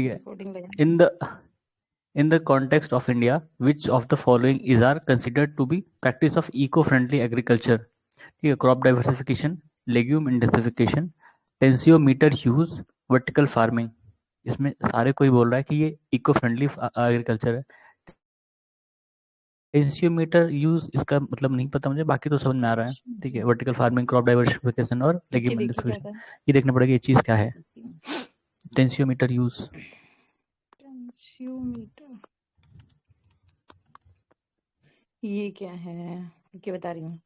ठीक है। रिकॉर्डिंग लगा। In the context of India, which of the following is are considered to be practice of eco-friendly agriculture? ठीक है, crop diversification, legume intensification, tensiometer use, vertical farming. इसमें सारे कोई बोल रहा है कि ये इको फ्रेंडली एग्रीकल्चर है। टेंसियोमीटर यूज इसका मतलब नहीं पता मुझे, बाकी तो समझ में आ रहा है। ठीक है, वर्टिकल फार्मिंग, क्रॉप डाइवर्सिफिकेशन और देखिए लेग्यूम देखिए क्या इंटेंसिफिकेशन। था। ये देखना पड़ेगा ये चीज क्या है। टेंसियोमीटर यूज, टेंसियोमीटर, ये क्या है, क्या बता रही हूँ।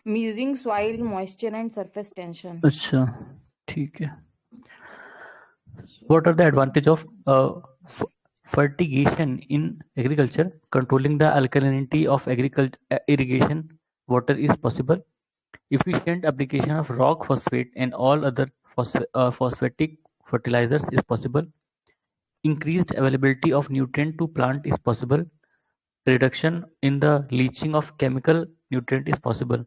Measuring soil moisture and surface tension. अच्छा ठीक है। What are the advantage of fertigation in agriculture? Controlling the alkalinity of irrigation water is possible. Efficient application of rock phosphate and all other phosphatic fertilizers is possible. Increased availability of nutrient to plant is possible. Reduction in the leaching of chemical nutrient is possible.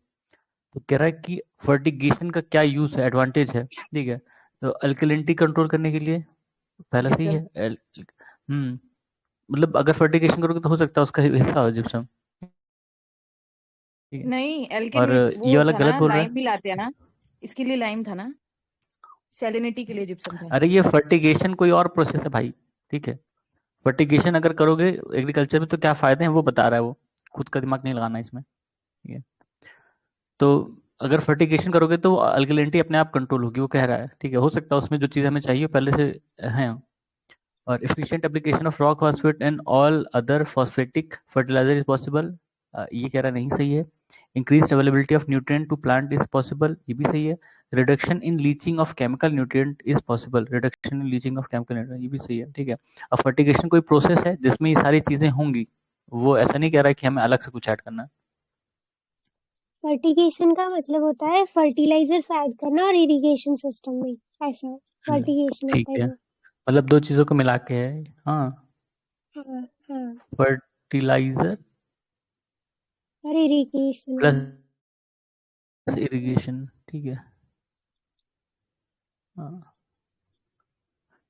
तो कह रहा है कि fertigation का क्या use है, advantage है। ठीक है, तो अल्कलिनिटी कंट्रोल करने के लिए पहला सही जिप्सम। है। मतलब अगर फर्टिगेशन करोगे तो हो सकता है उसका हिस्सा हो जिप्सम। ठीक है, नहीं, और एल्केमी ये वो वाला था गलत ना, बोल रहा लाइम है। भी लाते हैं ना, इसके लिए लाइम था ना, सैलिनिटी के लिए जिप्सम था। अरे ये फर्टिगेशन कोई और प्रोसेस है भाई। ठीक है, फर्टिगेशन अगर करोगे एग्रीकल्चर में तो क्या फायदे हैं वो बता रहा है वो, खुद का दिमाग नहीं लगाना इसमें। ठीक है, तो अगर फर्टिगेशन करोगे तो अल्कलिनिटी अपने आप कंट्रोल होगी, वो कह रहा है। ठीक है, हो सकता है उसमें जो चीज़ हमें चाहिए पहले से है। और efficient application of rock phosphate and all other phosphatic fertilizer is possible। ये कह रहा नहीं सही है। Increased availability of nutrient to plant is possible, ये भी सही है। Reduction in leaching of chemical nutrient is possible, reduction in leaching of chemical nutrient ये भी सही है। ठीक है, अब फर्टिगेशन कोई प्रोसेस है जिसमें ये सारी चीजें होंगी, वो ऐसा नहीं कह रहा है कि हमें अलग से कुछ ऐड करना है। फर्टिगेशन का मतलब होता है फर्टिलाइजर्स ऐड करना और इरिगेशन सिस्टम में, ऐसा फर्टिगेशन ठीक होता है है, ये। मतलब दो चीजों को मिला के है। हाँ, हाँ हाँ, फर्टिलाइजर और इरिगेशन। Plus irrigation. ठीक है, हाँ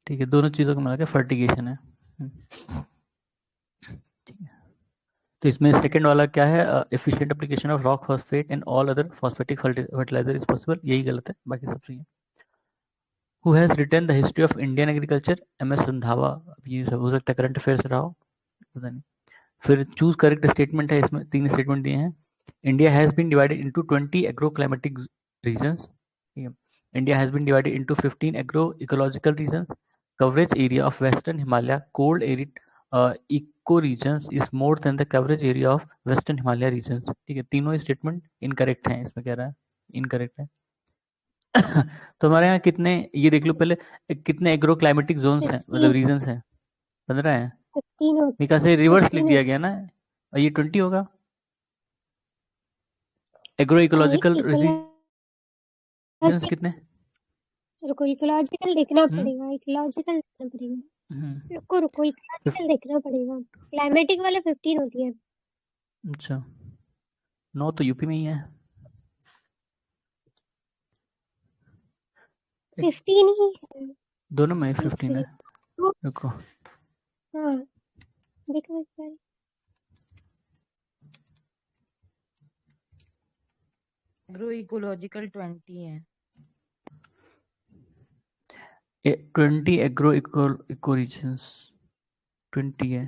ठीक है, दोनों चीज़ों को मिला के फर्टिगेशन है। ठीक है, तो इसमें सेकंड वाला क्या है, efficient application of rock phosphate and all other phosphatic fertiliser is possible, यही गलत है, बाकी सब सही है। Who has written the history of Indian agriculture? M S Randhawa. ये सब हो सकता है करंट अफेयर से रहा हो, पता नहीं। फिर चूज करेक्ट स्टेटमेंट है, इसमें तीन स्टेटमेंट दिए हैं। India has been divided into 20 agro climatic regions. ठीक है, India has been divided into 15 agro ecological regions. Coverage area of western Himalaya cold arid eco regions is more than the coverage area of western Himalaya regions. ठीक है, तीनों statement incorrect हैं, इसमें कह रहा है इनकरेक्ट है। तो हमारे यहाँ कितने, ये देख लो पहले, कितने एग्रो क्लाइमेटिक जोन्स हैं, मतलब 15 रीजन्स हैं? 15 हैं। 15 होते मेरे से रिवर्स लिख 15 दिया होते गया ना, और ये 20 होगा। एग्रो नहीं, इकोलॉजिकल इकोलॉजिकल। रीजन्स कितने? रुको, इकोलॉजिकल देखना हम्म पड़ेगा, इकोलॉजिकल देखना पड़ेगा। हम्म, रुको रुको, इकोलॉजिकल देखना पड़ेगा। क्लाइमेटिक वाला 15 होती है। अच्छा, 9 तो यूपी में ही है। 15 ही है। दोनों में एक 15 है। सेकंड। रुको, हाँ, देखो एक बार। एग्रो इकोलॉजिकल 20 है। 20 एग्रो इको रीजन्स 20 है।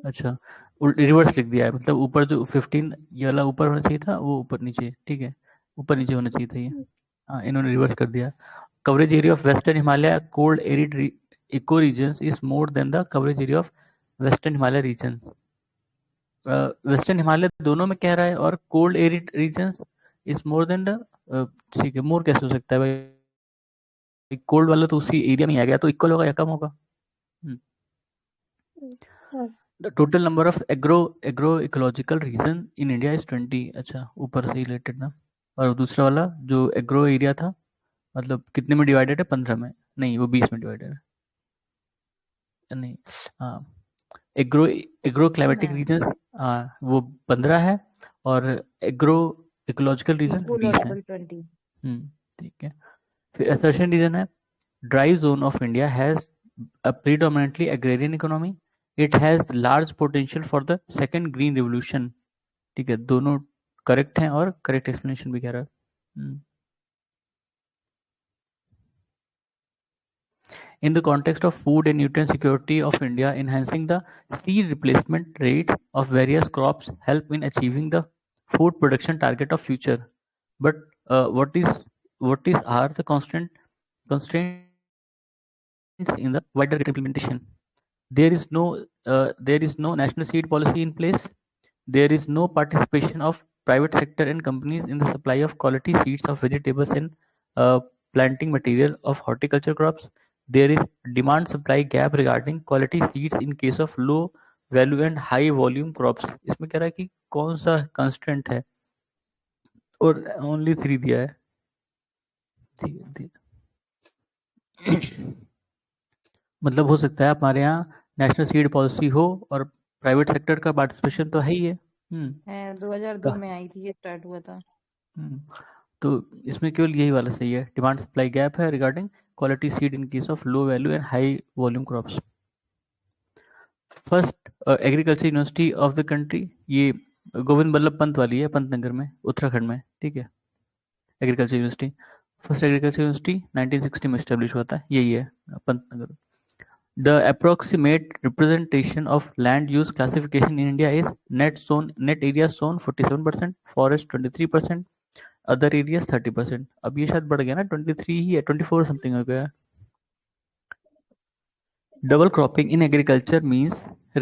अच्छा, रिवर्स लिख दिया है, मतलब ऊपर जो 15 ये वाला ऊपर होना चाहिए था, वो ऊपर नीचे। ठीक है, ऊपर नीचे होना चाहिए था ये। हाँ, इन्होंने रिवर्स कर दिया। Coverage area of western Himalaya cold arid eco regions is more than the coverage area of western Himalaya region. Western Himalaya दोनों में कह रहा है, और cold arid regions is more than the, ठीक है, मोर कैसे हो सकता है भाई, कोल्ड वाला तो उसी एरिया में आ गया, तो इक्वल होगा या कम होगा। हाँ, the total number of agro ecological region in India is 20। अच्छा, ऊपर से रिलेटेड था। और दूसरा वाला जो एग्रो एरिया था, मतलब कितने में डिवाइडेड है? 15 में नहीं, वो 20 में डिवाइडेड है। नहीं, हाँ, एग्रो एग्रो क्लाइमेटिक रीजन, हाँ वो 15 है, और एग्रो इकोलॉजिकल रीजन 20 है। इकोलॉजिकल 20। ठीक है, फिर असर्शन रीजन है, dry zone of India has a predominantly agrarian economy. It has large potential for the second green revolution. ठीक है, दोनों करेक्ट हैं और करेक्ट एक्सप्लेनेशन भी कह रहा है. In the context of food and nutrient security of India, enhancing the seed replacement rate of various crops help in achieving the food production target of future. But what is are the constraints in the wider implementation? There is no national seed policy in place. There is no participation of private sector and companies in the supply of quality seeds of vegetables and uh, planting material of horticulture crops. There is demand supply gap regarding quality seeds in case of low value and high volume crops. इसमें कह रहा है कि कौन सा constraint है और only 3 दिया है. मतलब हो सकता है हमारे यहाँ नेशनल सीड पॉलिसी हो और प्राइवेट सेक्टर का पार्टिसिपेशन तो है ही है. 2002 में आई थी, ये स्टार्ट हुआ था. तो इसमें केवल यही वाला सही है. डिमांड सप्लाई गैप है regarding quality seed in case of low value and high volume crops. First agriculture university of the country, ये गोविंद बल्लभ पंत वाली है, पंतनगर में, उत्तराखंड में. ठीक है, agriculture university. First agriculture university 1960 में स्टेब्लिश हुआ था, यही है Pantnagar. The approximate representation of land use classification in India is net area sown 47%, forest 23%, other areas 30%. अब ये शायद बढ़ गया ना, 23 ही है, 24 समथिंग हो गया. Double cropping in agriculture means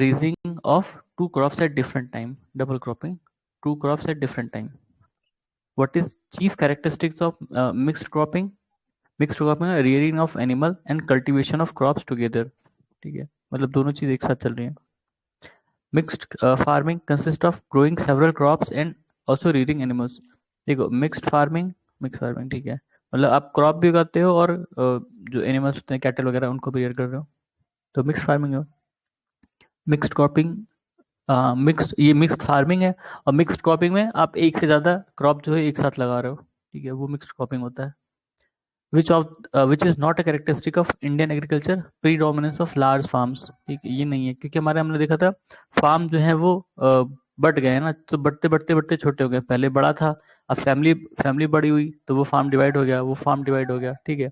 raising of two crops at different time. Double cropping, two crops at different time. What is chief characteristics of mixed cropping? Mixed cropping है rearing of animal and cultivation of crops together. ठीक है, मतलब दोनों चीज एक साथ चल रही हैं. Mixed farming consists of growing several crops and also rearing animals. देखो मिक्स्ड फार्मिंग ठीक है, मतलब आप क्रॉप भी उगाते हो और जो एनिमल्स होते हैं कैटल वगैरह उनको भी रेयर कर रहे हो, तो मिक्स्ड फार्मिंग है. मिक्स्ड क्रॉपिंग ये मिक्स्ड फार्मिंग है. और मिक्स्ड क्रॉपिंग में आप एक से ज़्यादा क्रॉप जो है एक साथ लगा रहे हो. ठीक है, वो मिक्स्ड क्रॉपिंग होता है. which is not a characteristic of Indian agriculture, predominance of large farms. ठीक है, ये नहीं है, क्योंकि हमारे हमने देखा था फार्म जो है वो बढ़ गए ना, तो बढ़ते बढ़ते बढ़ते छोटे हो गए. पहले बड़ा था, अब फैमिली बड़ी हुई तो वो फार्म डिवाइड हो गया, वो फार्म डिवाइड हो गया. ठीक है,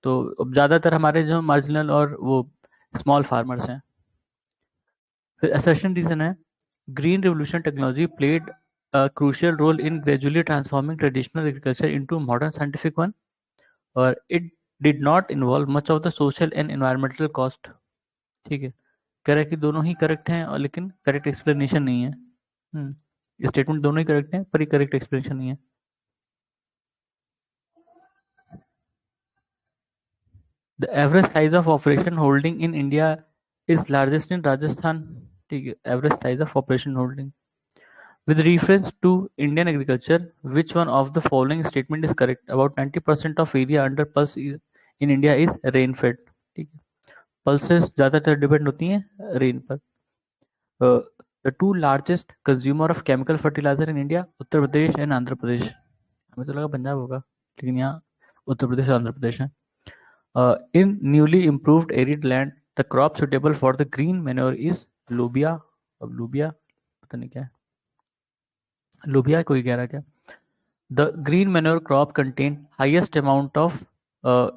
तो अब ज़्यादातर हमारे जो मार्जिनल और वो स्मॉल फार्मर्स हैं. फिर असर्शन रीजन है, green revolution technology played a crucial role in gradually transforming traditional agriculture into modern scientific one, और it did not involve much of the social and environmental cost. ठीक है, कह रहा है कि दोनों ही करेक्ट हैं और लेकिन करेक्ट एक्सप्लेनेशन नहीं है. स्टेटमेंट दोनों ही करेक्ट हैं पर ही करेक्ट एक्सप्लेनेशन नहीं है. The average size of operation holding in India is largest in Rajasthan. ठीक है, average size of operation holding. With reference to Indian agriculture, which one of the following statement is correct? About 90% of area under pulse in India is rain fed. ठीक है, pulses ज़्यादातर depend होती हैं rain पर. The two largest consumer of chemical fertilizer in India, Uttar Pradesh and Andhra Pradesh. हमें तो लगा पंजाब होगा, लेकिन यहाँ उत्तर प्रदेश और आंध्र प्रदेश है. In newly improved arid land, the crop suitable for the green manure is लोबिया. अब लोबिया पता नहीं क्या है, लोबिया कोई कह रहा क्या. The green manure crop contain highest amount of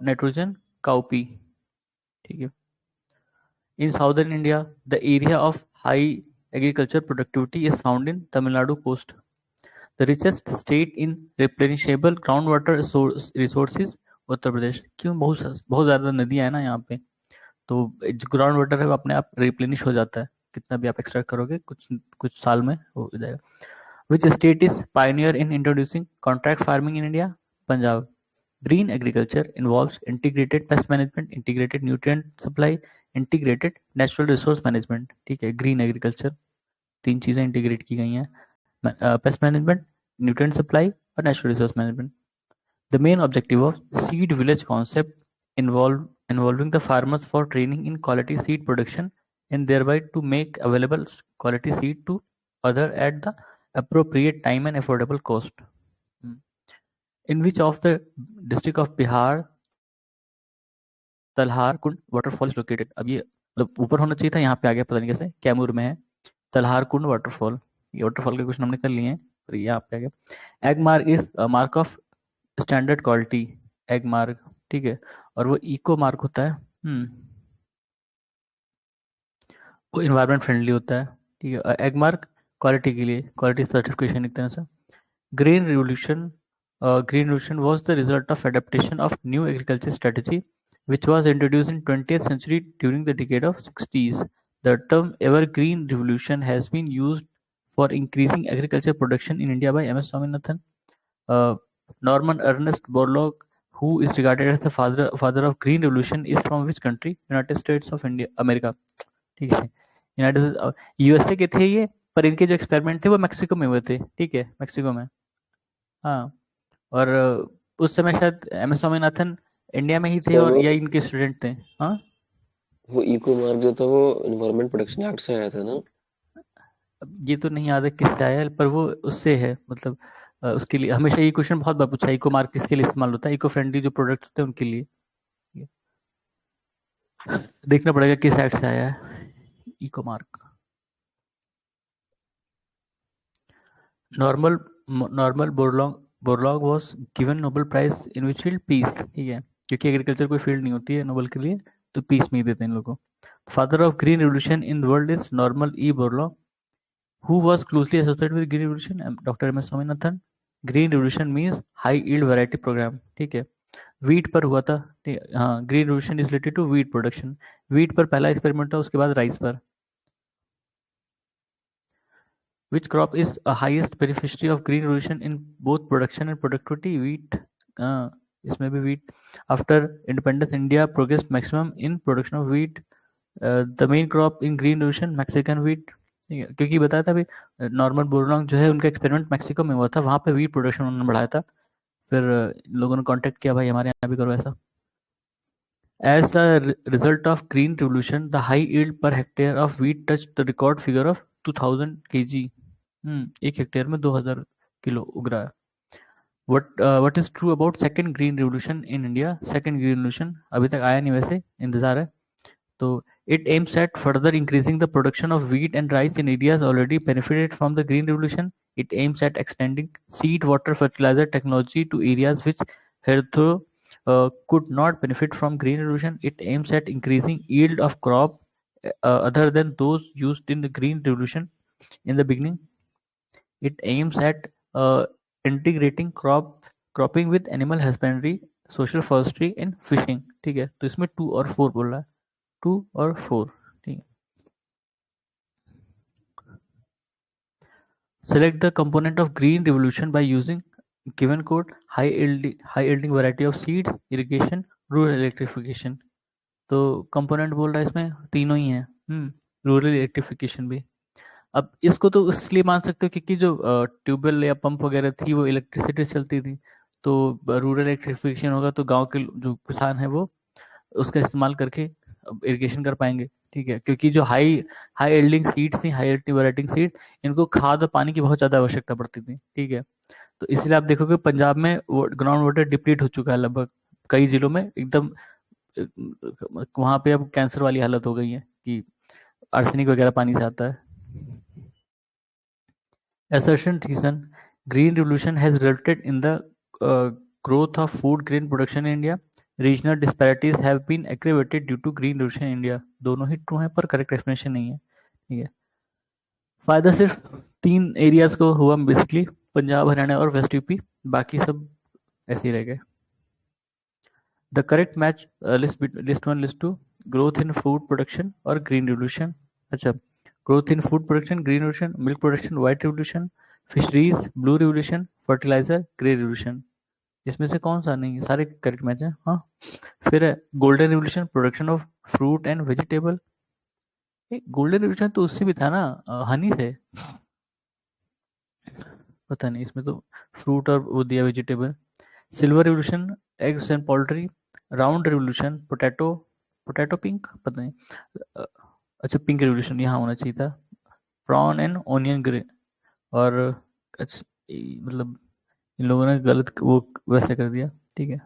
nitrogen, cowpea. ठीक है. In southern India, the area of high agriculture productivity is found in Tamil Nadu coast. The richest state in replenishable groundwater resources, Uttar Pradesh. क्यों, बहुत ज़्यादा नदियाँ हैं ना यहाँ पे, तो जो ग्राउंड वाटर है वो अपने आप रिप्लेनिश हो जाता है. कितना भी आप एक्सट्रैक्ट करोगे कुछ साल में हो जाएगा. Which state is pioneer in introducing contract farming in India? Punjab. Green agriculture involves integrated pest management, integrated nutrient supply, integrated natural resource management. ठीक है, green agriculture 3 चीजें इंटीग्रेट की गई हैं, pest management, nutrient supply और natural resource management. The main objective of seed village concept involving the farmers for training in quality seed production and thereby to make available quality seed to other at the appropriate time and affordable cost. In which of the district of Bihar Telhar Kund waterfall is located. अब ये मतलब ऊपर होना चाहिए था, यहाँ पे आ गया पता नहीं कैसे, कैमूर में है तलहार कुंड वाटरफॉल। ये वाटरफॉल के क्वेश्चन हमने कर लिए हैं, पर ये यहाँ पे आ गया। Egg mark is mark of standard quality, egg mark, ठीक है, और वो इको मार्क होता है, वो इन्वायरमेंट फ्रेंडली होता है, ठीक है। एग मार्क क्वालिटी के लिए, क्वालिटी सर्टिफिकेशन एक तरह से। Green revolution, green revolution was the result of adaptation of new agriculture strategy which was introduced in 20th century during the decade of 60s. The term evergreen revolution has been used for increasing agriculture production in India by M.S. Swaminathan. Norman Ernest Borlaug, who is regarded as the father of green revolution, is from which country? United States of India, America, ठीक है। United USA के थे ये, पर इनके जो experiment थे वो मैक्सिको में हुए थे, ठीक है, मैक्सिको में। हाँ, और उस समय शायद एम एस स्वामीनाथन इंडिया में ही थे और या इनके स्टूडेंट थे। हाँ, वो इको मार्क जो था वो एनवायरमेंट प्रोटेक्शन एक्ट से आया था ना। अब ये तो नहीं याद है किससे आया है, पर वो उससे है, मतलब उसके लिए हमेशा ये क्वेश्चन बहुत बार पूछा है, इको मार्क किसके लिए इस्तेमाल होता है, इको फ्रेंडली जो प्रोडक्ट होते हैं उनके लिए। देखना पड़ेगा किस एक्ट से आया है eco mark. Norman Borlaug was given Nobel prize in which field? Peace, ठीक है, क्योंकि एग्रीकल्चर कोई फील्ड नहीं होती है नोबेल के लिए, तो पीस में ही देते हैं इन लोगों को। Father of green revolution in the world is Norman E Borlaug, who was closely associated with green revolution? Doctor M S Swaminathan. Green revolution means high yield variety programme, ठीक है, वीट पर हुआ था, हाँ, green revolution is related to wheat production, wheat पर पहला experiment था, उसके बाद राइस पर। Which crop is a highest beneficiary of green revolution in both production and productivity? Wheat. इसमें भी wheat. After independence, India progressed maximum in production of wheat. The main crop in green revolution, Mexican wheat. क्योंकि बताया था अभी, Norman बोरलॉन्ग जो है उनका experiment Mexico में हुआ था, वहाँ पे वीट प्रोडक्शन उन्होंने बढ़ाया था, फिर लोगों ने कांटेक्ट किया, भाई हमारे यहाँ भी करो ऐसा। As a result of green revolution, the high yield per hectare of wheat touched the record figure of 2000 kg. एक हेक्टेयर में 2000 किलो उग रहा है। What is true about second green revolution in India? Second green revolution अभी तक आया नहीं, वैसे इंतजार है। तो it aims at further increasing the production of wheat and rice in areas already benefited from the green revolution. It aims at extending seed water fertilizer technology to areas which hitherto could not benefit from green revolution. It aims at increasing yield of crop other than those used in the green revolution in the beginning. It aims at integrating cropping with animal husbandry, social forestry and fishing, ठीक है। तो इसमें 2 और 4 बोल रहा है, 2 और 4, ठीक है। Select the component of green revolution by using given code: high yielding variety of seeds, irrigation, rural electrification। तो कंपोनेंट बोल रहा है इसमें तीनों ही हैं, रूरल इलेक्ट्रिफिकेशन भी। अब इसको तो इसलिए मान सकते हो क्योंकि जो ट्यूबवेल या पंप वगैरह थी वो इलेक्ट्रिसिटी से चलती थी, तो रूरल इलेक्ट्रिफिकेशन होगा तो गांव के जो किसान है वो उसका इस्तेमाल करके इरिगेशन कर पाएंगे, ठीक है। क्योंकि जो हाई हाई यील्डिंग सीड्स थी, हाई वैरायटी सीड, इनको खाद और पानी की बहुत ज़्यादा आवश्यकता पड़ती थी, ठीक है। तो इसलिए आप देखोगे पंजाब में ग्राउंड वाटर डिप्लीट हो चुका है लगभग कई जिलों में एकदम, वहाँ पे अब कैंसर वाली हालत हो गई है कि आर्सेनिक वगैरह पानी से आता है। Assertion reason: Green revolution has resulted in the growth of food grain production in India. Regional disparities have been aggravated due to green revolution in India. दोनों ही ट्रू हैं पर करेक्ट एक्सप्लेनेशन नहीं है, ठीक है। फायदा सिर्फ 3 एरियाज को हुआ बेसिकली, पंजाब, हरियाणा और वेस्ट यूपी, बाकी सब ऐसे ही रह गए। The correct match list 1 list 2, growth in food production और green revolution। अच्छा, growth in food production, green revolution, milk production, white revolution, fisheries, blue revolution, fertilizer, grey revolution। इसमें से कौन सा नहीं, सारे करेक्ट मैच है। हाँ, फिर है golden revolution, production of fruit and vegetable. Golden revolution तो उससे भी था ना, हनी से, पता नहीं, इसमें तो फ्रूट और वो दिया vegetable. Silver revolution, eggs and poultry. Round revolution, potato pink, पता नहीं, अच्छा पिंक रिवोल्यूशन यहाँ होना चाहिए था, प्रॉन एंड ओनियन ग्रे। और अच्छा, मतलब इन लोगों ने गलत वो वैसे कर दिया, ठीक है।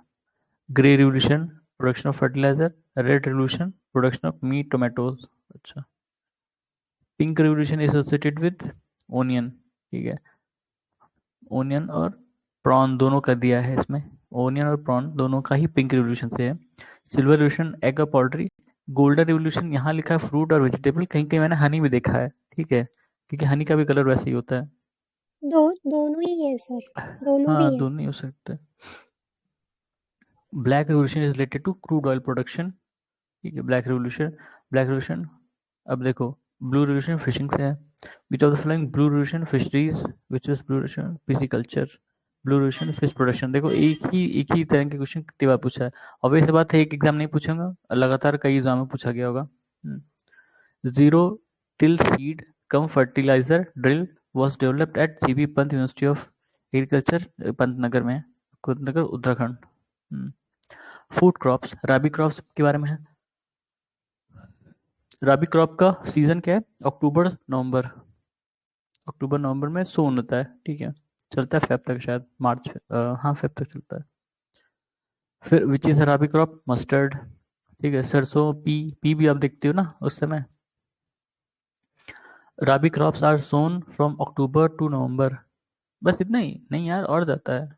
Grey revolution, production of fertilizer, red revolution production of meat tomatoes. अच्छा, pink revolution associated with onion, ठीक है, ओनियन और प्रॉन दोनों का दिया है इसमें, ओनियन और प्रॉन दोनों का ही पिंक रेवोल्यूशन से है। सिल्वर रेवोल्यूशन एग और पोल्ट्री, गोल्डन रेवोल्यूशन यहाँ लिखा है फ्रूट और वेजिटेबल, कहीं कहीं मैंने हनी भी देखा है, ठीक है, क्योंकि हनी का भी कलर वैसे ही होता है। दोनों ही है सर, दोनों हाँ भी है। दोनों ही हो सकते हैं। Black revolution is related to crude oil production, ठीक है, ब्लैक रेवोल्यूशन। अब देखो, ब्लू रेवोल्यूशन फिशिंग से है, which of the following blue revolution fisheries, which is blue revolution pisciculture, blue revolution fish production. देखो एक ही तरह के क्वेश्चन कितनी बार पूछा है, ऑब्वियस सी बात है एक एग्जाम नहीं पूछूंगा, लगातार कई एग्जाम में पूछा गया होगा। Zero till seed cum fertiliser drill was developed at GB Pant university of agriculture Pantnagar में, Pantnagar Uttarakhand. Food crops, rabi crops के बारे में है। राबी क्रॉप का सीजन क्या है, अक्टूबर नवंबर, अक्टूबर नवंबर में सोन होता है, ठीक है, चलता है फेब तक, शायद मार्च, हाँ फेब तक चलता है। फिर which is rabi crop, mustard, ठीक है, सरसों, पी भी आप देखते हो ना उस समय। Rabi crops are sown from October to November, बस इतना ही नहीं यार, और जाता है।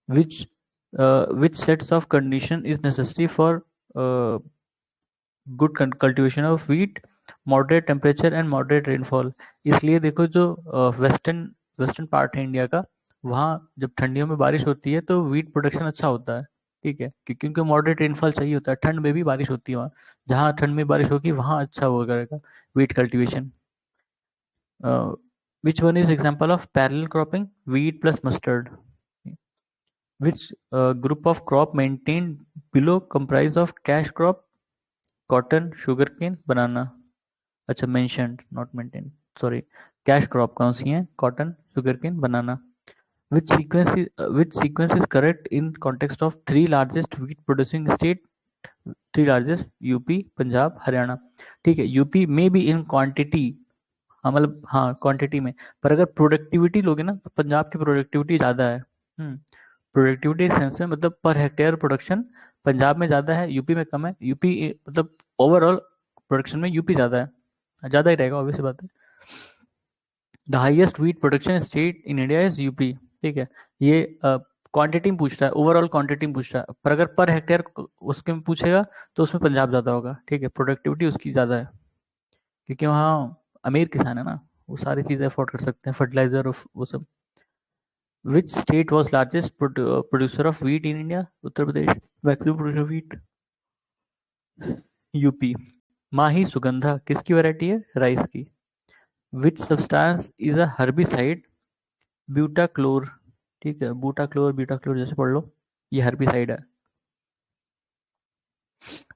Which sets of condition is necessary for good cultivation of wheat, moderate temperature and moderate rainfall. इसलिए देखो जो वेस्टर्न वेस्टर्न पार्ट है इंडिया का, वहाँ जब ठंडियों में बारिश होती है तो वीट प्रोडक्शन अच्छा होता है, ठीक है, क्योंकि उनको मॉडरेट रेनफॉल चाहिए होता है, ठंड में भी बारिश होती है वहाँ, जहाँ ठंड में बारिश होगी वहाँ अच्छा वो करेगा wheat cultivation. Which one is example of parallel cropping, wheat plus mustard. Which group of crop maintained below comprise of cash crop, cotton, sugarcane, banana? अच्छा, mentioned not maintained, sorry, cash crop कौन सी हैं, cotton, sugarcane, banana. Which sequence is correct in context of three largest wheat producing state, three largest UP, Punjab, Haryana, ठीक है, UP में भी in quantity, हाँ मतलब हाँ क्वांटिटी में, पर अगर प्रोडक्टिविटी लोगे ना तो पंजाब की प्रोडक्टिविटी ज़्यादा है। प्रोडक्टिविटी सेंस में मतलब पर हेक्टेयर प्रोडक्शन पंजाब में ज़्यादा है, यूपी में कम है, यूपी मतलब ओवरऑल प्रोडक्शन में यूपी ज़्यादा है, ज़्यादा ही रहेगा, ऑब्वियस बात है। The highest wheat production state in India is UP, ठीक है, ये क्वांटिटी में पूछ रहा है, ओवरऑल क्वांटिटी में पूछ रहा है, पर अगर पर हेक्टेयर उसके में पूछेगा तो उसमें पंजाब ज़्यादा होगा, ठीक है, प्रोडक्टिविटी उसकी ज़्यादा है, क्योंकि वहाँ अमीर किसान है ना, वो सारी चीज़ें अफोर्ड कर सकते हैं, फर्टिलाइजर वो सब। Which state was largest producer of wheat in India? Uttar Pradesh, maximum producer of wheat, UP. Mahi Sugandha किसकी वैरायटी है, राइस की। Which substance is a herbicide? Butachlor, ठीक है, ब्यूटाक्लोर जैसे पढ़ लो, ये हर्बिसाइड है।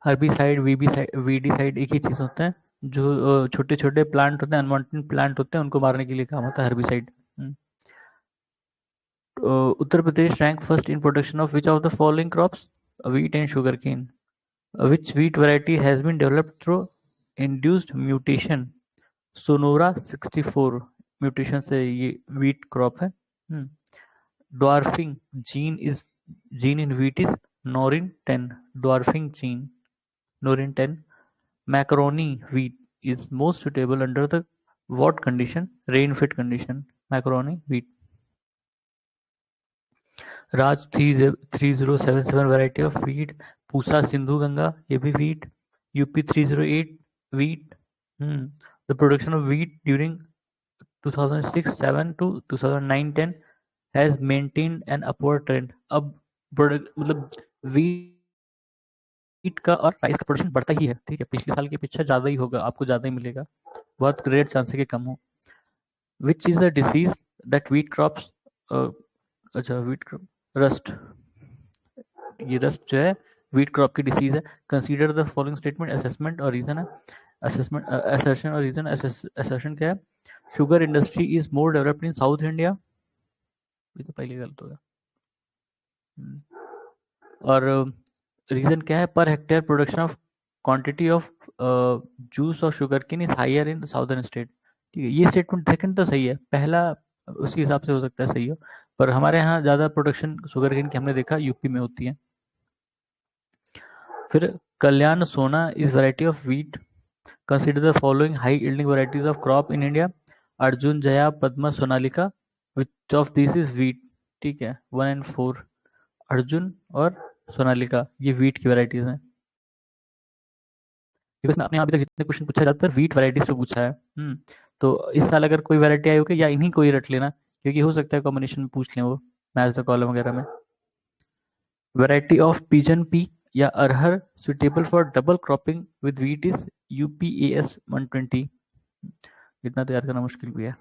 हर्बिसाइड, वीडीसाइड एक ही चीज होता है, जो छोटे छोटे प्लांट होते हैं, अनवांटेड प्लांट होते हैं, उनको मारने के लिए काम होता है herbicide. Uttar Pradesh rank first in production of which of the following crops? Wheat and sugarcane. Which wheat variety has been developed through induced mutation? Sonora 64 mutation से ये wheat crop है। Dwarfing gene in wheat is Norin 10. Dwarfing gene Norin 10. Macaroni wheat is most suitable under the what condition? Rain fit condition. Macaroni wheat. Raj 3077 variety of wheat, Pusa Sindhu Ganga ये भी wheat, UP 308 wheat. The production of wheat during 2006-7 to 2009-10 has maintained an upward trend. अब product मतलब wheat का और rice का production बढ़ता ही है, ठीक है, पिछले साल के पीछे ज़्यादा ही होगा, आपको ज़्यादा ही मिलेगा, बहुत रेयर चांस है कि कम हो। Which is the disease that wheat crops, अच्छा वीट क्रॉप रस्ट, ये रस्ट जो है वीट क्रॉप की डिसीज है। Consider the following statement, assessment और रीजन है, असेसमेंट असर्शन और रीजन। असर्शन क्या है, sugar industry is more developed in south India, ये तो पहले गलत हो गया। और रीजन क्या है, पर hectare production of quantity of juice और sugar cane is higher in southern state, ठीक है, ये स्टेटमेंट सेकंड तो सही है, पहला उसी हिसाब से हो सकता है सही हो, पर हमारे यहाँ ज़्यादा प्रोडक्शन शुगर केन की हमने देखा यूपी में होती है। फिर कल्याण सोना is variety of wheat. Consider the following high yielding varieties of crop in India. Arjun, Jaya, Padma, Sonalika. Which of this is wheat. ठीक है, 1 and 4 अर्जुन और सोनालिका ये व्हीट की वैरायटीज हैं. बिकॉज आपने अभी तक जितने क्वेश्चन पूछा ज्यादातर व्हीट वैरायटीज से पूछा है. तो इस साल अगर कोई वैरायटी आई होगी या इन्हीं कोई रट लेना, क्योंकि हो सकता है कॉम्बिनेशन में पूछ लें वो मैच द कॉलम वगैरह में. वैरायटी ऑफ पिजन पी या arhar suitable for double cropping with wheat is UPAS 120. इतना तैयार करना मुश्किल भी है.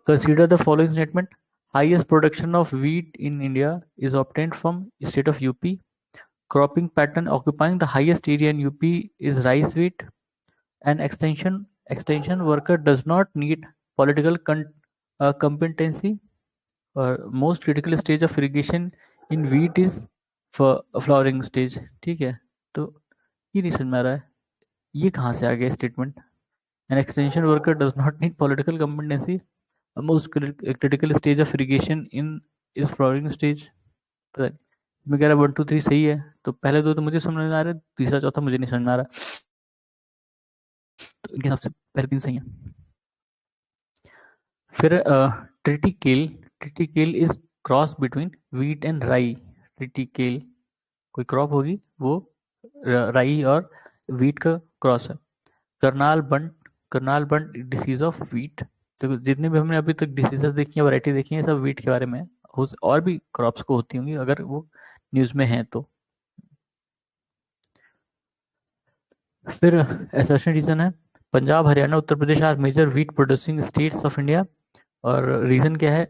Consider the following statement. Highest production of wheat in India is obtained from state of UP. Cropping pattern occupying the highest area in UP is rice wheat. An extension worker does not need political competency. Most critical stage of irrigation in wheat is flowering stage. ठीक है, तो ये नहीं समझ में आ रहा है, ये कहाँ से आ गया statement. An extension worker does not need political competency. Most critical stage of irrigation in is flowering stage. पता नहीं, मैं कह रहा 1 2 3 सही है, तो पहले दो तो मुझे समझ में आ रहा है, तीसरा चौथा मुझे नहीं समझ में आ रहा, तो इनके हिसाब से पहले 3 सही है. फिर triticale is cross between wheat and राई. ट्रिटिकेल कोई क्रॉप होगी वो राई और व्हीट का क्रॉस है. करनाल बंट डिसीज ऑफ व्हीट. तो जितने भी हमने अभी तक डिसीजेस देखी है, वैरायटी देखी है, सब व्हीट के बारे में है. और भी क्रॉप्स को होती होंगी अगर वो न्यूज में है तो. फिर असर्शन रीजन है Punjab, Haryana, Uttar Pradesh are major wheat producing states of India. और रीजन क्या है,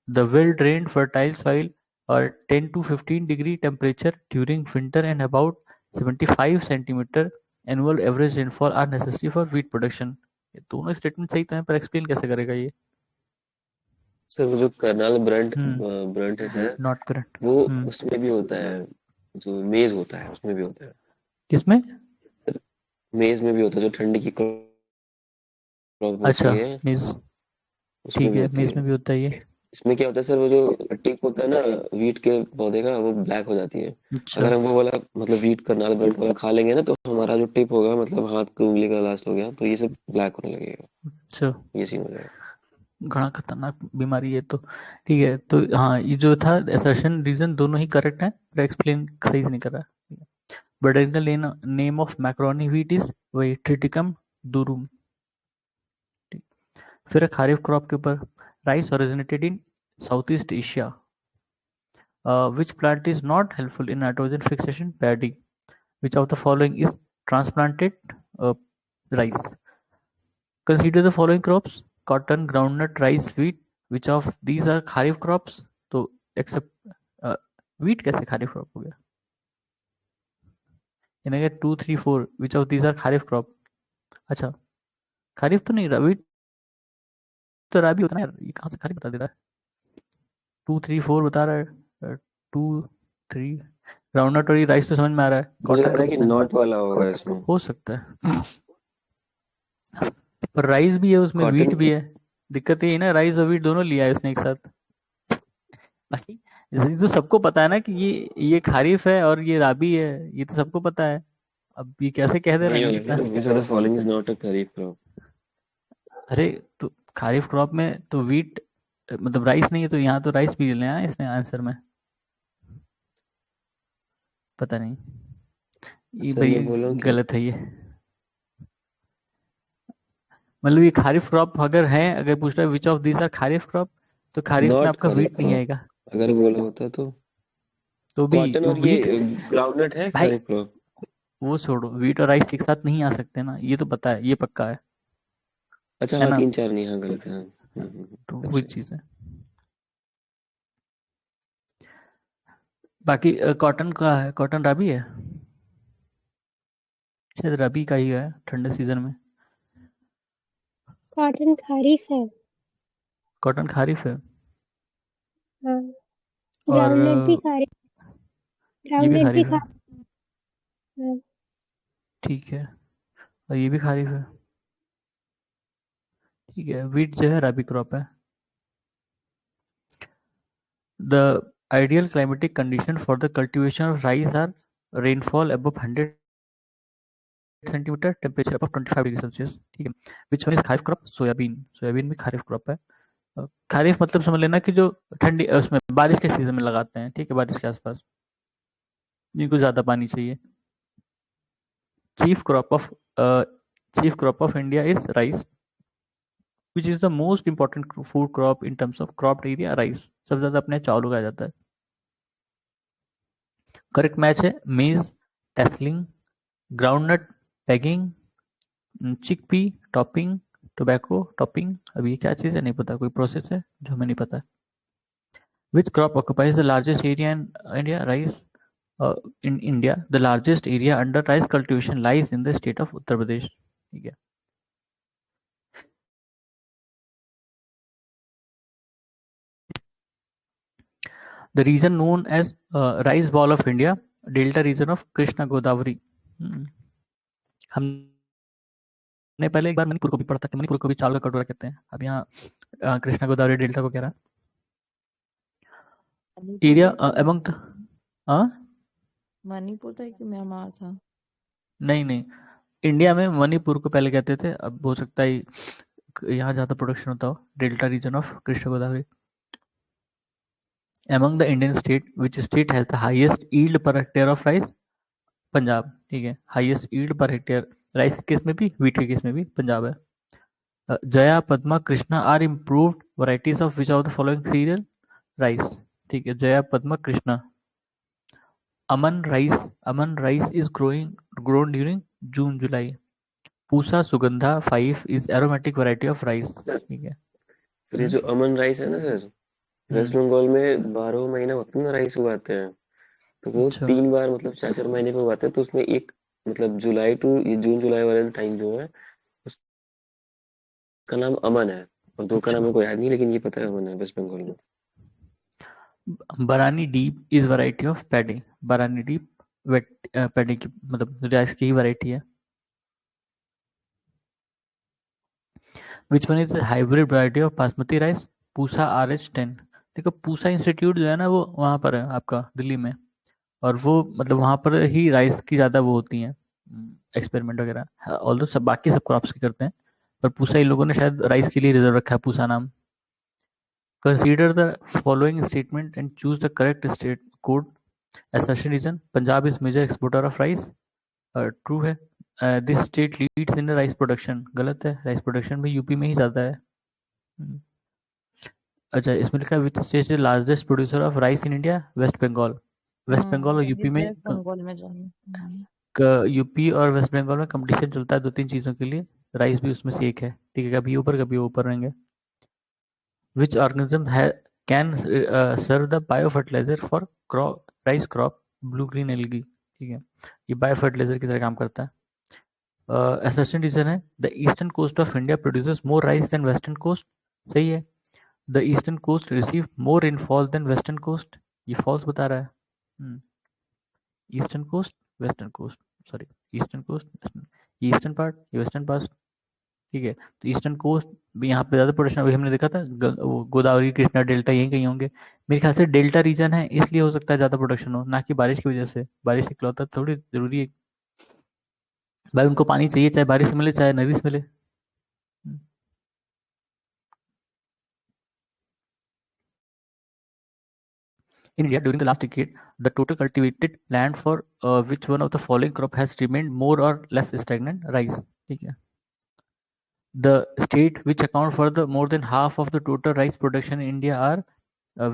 the well drained fertile soil और 10 to 15 degree temperature during winter and about 75 centimetre annual average rainfall are necessary for wheat production. ये दोनों statement सही तो है, पर एक्सप्लेन कैसे करेगा ये. सर वो जो कर्नाल ब्रंट है सर, नॉट करेक्ट. वो उसमें भी होता है, जो मेज होता है उसमें भी होता है. किसमें? मेज में भी होता है, जो ठंडी की क्रॉप अच्छा, होती है मेज, उसमें ठीक भी है, होती मेज है. में भी होता है ये. इसमें क्या होता है सर, वो जो टिप होता है ना वीट के पौधे का, वो ब्लैक हो जाती है. अच्छा, अगर हम वो वाला मतलब वीट करनाल ब्रांड वाला खा लेंगे ना, तो हमारा जो टिप होगा, मतलब हाथ की उंगली का लास्ट हो गया, तो ये सब ब्लैक होने लगेगा. अच्छा, ये सीन हो जाएगा. घना खतरनाक बीमारी है तो. ठीक है, तो हाँ, ये जो था असर्शन रीजन दोनों ही करेक्ट है, पर एक्सप्लेन सही से नहीं कर रहा. Botanical name of macaroni wheat is वही ट्रिटिकम दुरुम. फिर खारिफ क्रॉप के ऊपर, rice originated in South East Asia. Which plant is not helpful in nitrogen fixation? Paddy. Which of the following is transplanted rice? Consider the following crops. Cotton, groundnut, rice, wheat. Which of these are kharif crops? तो except wheat कैसे kharif crop हो गया? इन्हें 2 3 4 which of these are kharif crop. अच्छा, खारिफ तो नहीं, रबी तो राबी होता है ना यार, ये कहाँ से खारिफ बता दे रहा है. 2 3 4 बता रहा है. 2 3 ग्राउंडनट और राइस तो समझ में आ रहा है. मुझे लग कॉटन रहा है कि नॉट वाला होगा इसमें. हो सकता है, पर राइस भी है उसमें, कॉटन व्हीट भी है. दिक्कत ये है ना, राइस और व्हीट दोनों लिया है उसने एक साथ. बाकी ये तो सबको पता है ना कि ये खारिफ है और ये राबी है, ये तो सबको पता है. अब ये कैसे कह दे रहा है, नहीं पता. Which of the following is not a kharif crop? अरे तो खारिफ क्रॉप में तो व्हीट मतलब राइस नहीं है, तो यहाँ तो राइस भी लेना है इसने आंसर में. पता नहीं, ये सर भाई मैं बोल रहा हूँ कि गलत है ये. मतलब ये खारिफ क्रॉप अगर है, अगर पूछ रहा है which of these are kharif crop, तो खारिफ में नॉट आपका kharif व्हीट नहीं crop. आएगा. अगर बोला होता तो भी कॉटन और व्हीट, ये ग्राउंडनट है भाई kharif crop. वो छोड़ो, व्हीट और राइस एक साथ नहीं आ सकते ना, ये तो पता है, ये पक्का है अच्छा है हाँ, ना. 3 4 नहीं, हाँ गलत है. तो वही चीज है. बाकी कॉटन का है, कॉटन राबी है, शायद रबी का ही है ठंडे सीजन में. कॉटन खरीफ है. कॉटन खारिफ है हाँ, और ग्राउंडनट भी खरीफ. ये भी ग्राउंडनट भी खारिफ है. हाँ, ठीक है, और ये भी खारिफ है. ठीक है, व्हीट जो है रबी क्रॉप है. The ideal climatic condition for the cultivation of rice are rainfall above 100 centimetre, temperature above 25 degree Celsius, ठीक है। Which one is kharif crop? Soybean. Soybean भी खरीफ क्रॉप है। खरीफ मतलब समझ लेना कि जो ठंडी उसमें बारिश के सीजन में लगाते हैं, ठीक है, बारिश के आसपास, जिनको ज्यादा पानी चाहिए। Chief crop of India is rice, which is the most important food crop in terms of crop area. Rice सबसे ज्यादा अपने चावल उगाया जाता है। करेक्ट मैच है maize, tasseling, groundnut, pegging, chickpea, topping, tobacco, topping. अब ये क्या चीज है नहीं पता, कोई प्रोसेस है जो हमें नहीं पता है। Which crop occupies the largest area in India? Rice. In India, the largest area under rice cultivation lies in the state of Uttar Pradesh. ठीक है। The region known as rice ball of India, delta region of Krishna Godavari. हमने पहले एक बार मणिपुर को भी पढ़ा था कि मणिपुर को भी चावल का कटोरा कहते हैं। अब यहाँ कृष्णा गोदावरी डेल्टा को कह रहा है। एरिया अमंग मणिपुर था कि म्यांमार था? नहीं, इंडिया में मणिपुर को पहले कहते थे, अब हो सकता है यहाँ ज्यादा प्रोडक्शन होता हो। Delta region of Krishna Godavari. Among the Indian state, which state has the highest yield per hectare of rice? Punjab, ठीक है। Highest yield per hectare rice के केस में भी, व्हीट के केस में भी पंजाब है। Jaya, Padma, Krishna are improved varieties of which of the following cereal? Rice, ठीक है। Jaya, Padma, Krishna. Aman rice is grown during June July. Pusa, Sugandha 5 is aromatic variety of rice, ठीक है। सर ये जो अमन राइस है ना सर, वेस्ट बंगाल में 12 महीना अपना राइस उगाते हैं, तो वो अच्छा। 3 बार मतलब 4-4 महीने पे उगाते हैं। तो उसमें एक मतलब जुलाई टू ये जून जुलाई वाला टाइम जो है उसका नाम अमन है, और 2 का नाम मेरे को याद नहीं, लेकिन ये पता है अमन है वेस्ट बंगाल में। बरानी deep is variety of paddy. बरानी डीप पैडी की मतलब राइस की ही वैरायटी है। Which one is hybrid variety of basmati rice? Pusa RH10। देखो पूसा इंस्टीट्यूट जो है ना वो वहाँ पर है आपका दिल्ली में, और वो मतलब वहाँ पर ही राइस की ज़्यादा वो होती हैं एक्सपेरिमेंट वगैरह। ऑल्दो सब बाकी सब क्रॉप्स की करते हैं, पर पूसा इन लोगों ने शायद राइस के लिए रिजर्व रखा है पूसा नाम। Consider the following statement and choose the correct state code. Assertion reason, Punjab is major exporter of rice, true है। This state leads in rice production, गलत है। राइस प्रोडक्शन में यूपी में ही ज़्यादा है। अच्छा, इसमें लिखा है which state is largest producer of rice in India? West Bengal. West Bengal और यूपी में वेस्ट बंगाल में जाना। यूपी और वेस्ट बंगाल में कंपटीशन चलता है 2-3 चीज़ों के लिए, राइस भी उसमें से एक है, ठीक है। कभी ऊपर कभी ऊपर रहेंगे। Which organism can serve the bio fertiliser for crop rice crop? Blue green algae, ठीक है। ये बायो फर्टिलाइजर की तरह काम करता है। असर्शन रीजन है the eastern coast of India produces more rice than western coast, सही है। The eastern coast receive more rainfall than western coast, ये फॉल्स बता रहा है। Eastern coast, western coast, sorry eastern coast, western, eastern part, ये western part, ठीक है। तो ईस्टर्न कोस्ट भी यहाँ पे ज़्यादा प्रोडक्शन, अभी हमने देखा था वो गोदावरी कृष्णा डेल्टा यहीं कहीं होंगे। मेरे ख्याल से डेल्टा रीजन है इसलिए हो सकता है ज़्यादा प्रोडक्शन हो, ना कि बारिश की वजह से। बारिश इकलौता थोड़ी जरूरी है भाई, उनको पानी चाहिए, चाहे बारिश से मिले चाहे नदी से मिले। In India, during the last decade, the total cultivated land for which one of the following crop has remained more or less stagnant? Rice, ठीक है। The state which account for the more than half of the total rice production in India are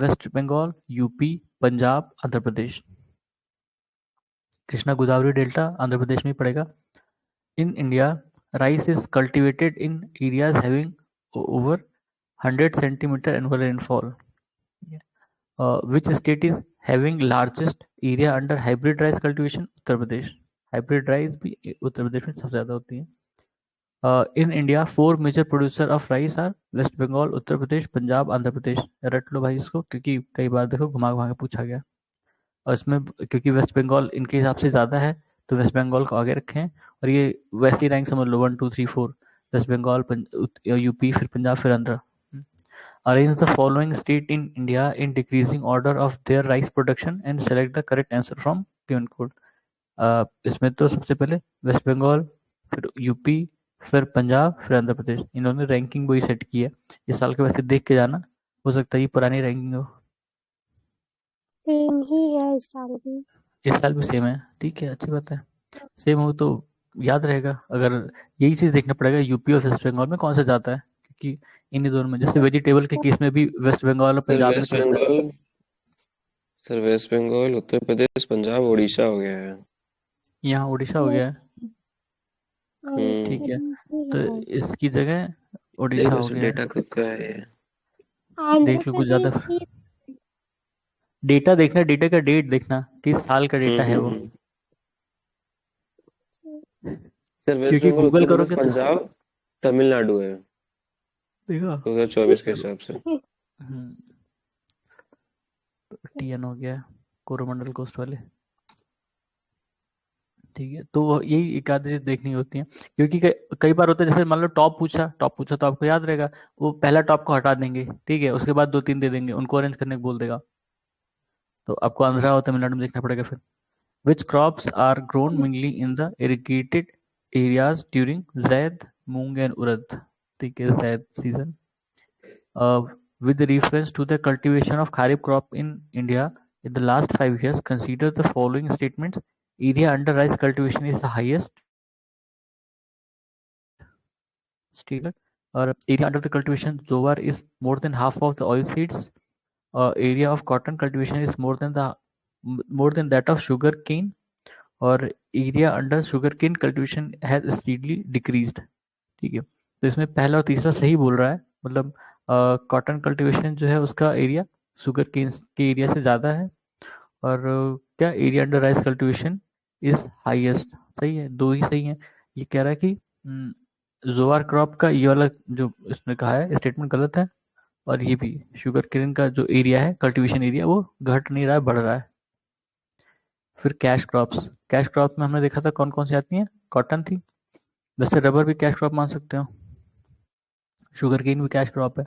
West Bengal, UP, Punjab, Andhra Pradesh. Krishna Godavari delta Andhra Pradesh में पड़ेगा। In India, rice is cultivated in areas having over 100 centimeter annual rainfall. Which state is having largest area under hybrid rice cultivation? Uttar Pradesh. Hybrid rice भी उत्तर प्रदेश में सबसे ज़्यादा होती है। In India 4 major producer of rice are West Bengal, Uttar Pradesh, Punjab, Andhra Pradesh. रट लो भाई इसको, क्योंकि कई बार देखो घुमा घुमा के पूछा गया, और इसमें क्योंकि वेस्ट बंगाल इनके हिसाब से ज़्यादा है तो वेस्ट बंगाल को आगे रखें, और ये वैसी रैंक समझ लो 1 2 3 4, वेस्ट बंगाल, यूपी, फिर पंजाब, फिर Andhra. Arrange the following state in India in decreasing order of their rice production and select the correct answer from given code. इसमें तो सबसे पहले वेस्ट बंगाल, फिर यूपी, फिर पंजाब, फिर आंध्र प्रदेश, इन्होंने रैंकिंग वही सेट की है। इस साल के वैसे देख के जाना, हो सकता है ये पुरानी रैंकिंग हो। सेम ही है इस साल भी। इस साल भी सेम है, ठीक है, अच्छी बात है। सेम हो तो याद रहेगा। अगर यही चीज़ देखना पड़ेगा यूपी और वेस्ट बंगाल में कौन सा जाता है, क्योंकि इन्हीं दोनों में, जैसे वेजिटेबल के केस में भी वेस्ट बंगाल और सर पंजाब में वेस्ट चलता है। बंगाल सर वेस्ट बंगाल, उत्तर प्रदेश, पंजाब, उड़ीसा हो गया है। यहाँ उड़ीसा हो नहीं, गया है, आंध्र ठीक है, प्रदेश तो है। इसकी जगह उड़ीसा देखो हो सर, गया है। डेटा खुद का है ये। आंध्र देख लो कुछ ज़्यादा। प्रदेश ही। डेटा देखना, डेटा का डेट देखना, किस साल का डेटा है वो, हम्म। सर वेस्ट क्योंकि बंगाल, गूगल उत्तर प्रदेश, करोगे तो पंजाब, तमिलनाडु है देखा। 2024 के हिसाब से। टीएन हो गया, कोरोमंडल कोस्ट वाले, ठीक है। तो यही एक आधी चीज देखनी होती है, क्योंकि कई बार होता है, जैसे मान लो टॉप पूछा तो आपको याद रहेगा, वो पहला टॉप को हटा देंगे, ठीक है, उसके बाद 2-3 दे देंगे, उनको अरेंज करने को बोल देगा। तो आपको आंध्रा और तमिलनाडु में देखना पड़ेगा फिर। Which crops are grown mainly in the irrigated areas during zaid, moong and urad, ठीक है, zaid season. With reference to the cultivation of kharif crop in India in the last 5 years, consider the following statements. Area under rice cultivation is the highest, still, or area under the cultivation jowar is more than half of the oil seeds. Area of cotton cultivation is more than that of sugar cane, और area under sugar cane cultivation has steadily decreased, ठीक है। तो इसमें पहला और तीसरा सही बोल रहा है, मतलब कॉटन कल्टीवेशन जो है उसका एरिया शुगर केन के एरिया से ज़्यादा है, और क्या area under rice cultivation is highest, सही है, दो ही सही है। ये कह रहा है कि जोआर क्रॉप का ये वाला जो इसने कहा है स्टेटमेंट गलत है, और ये भी शुगर केन का जो एरिया है कल्टीवेशन एरिया वो घट नहीं रहा है, बढ़ रहा है। फिर कैश क्रॉप में हमने देखा था कौन कौन सी आती हैं, कॉटन थी, वैसे रबर भी कैश क्रॉप मान सकते हो, शुगर केन भी कैश क्रॉप है,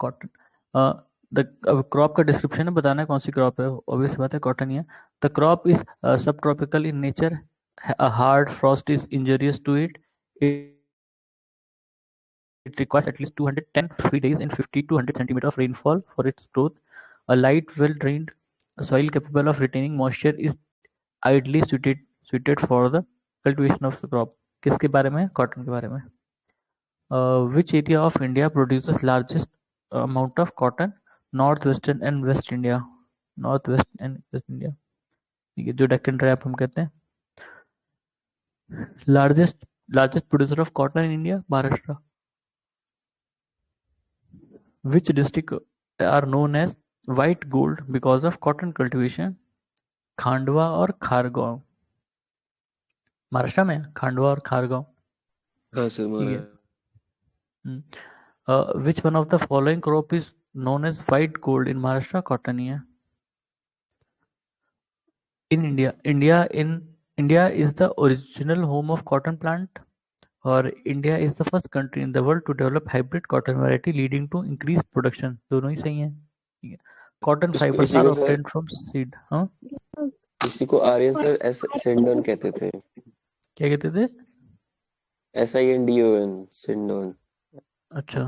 कॉटन। द क्रॉप का डिस्क्रिप्शन है, बताना है कौन सी क्रॉप है, ऑब्वियस बात है कॉटन ही है। The crop is subtropical in nature, hard frost is injurious to it, it requires at least 210 free days and 50 to 100 centimeter of rainfall for its growth. A light, well-drained soil capable of retaining moisture is ideally suited for the cultivation of the crop. किसके बारे में, cotton के बारे में। Which area of India produces largest amount of cotton? Northwestern and West India, Northwest and West India, ठीक है, जो Deccan tribe हम कहते हैं। largest producer of cotton in India, Maharashtra. Which district are known as white gold because of cotton cultivation? Khandwa और खारगांव, महाराष्ट्र में है, खांडवा और खारगांव, हाँ सर, ठीक है। हमारा Which one of the following crop is known as white gold in Maharashtra? Cotton ही है। In India is the original home of cotton plant, और India is the first country in the world to develop hybrid cotton variety leading to increased production, दोनों ही सही हैं, ठीक है। Cotton fibers इसी are को सर obtained from seed, हाँ इसी को आर्यन सर सेंडोन कहते थे। क्या कहते थे, SINDON, सेंडोन। अच्छा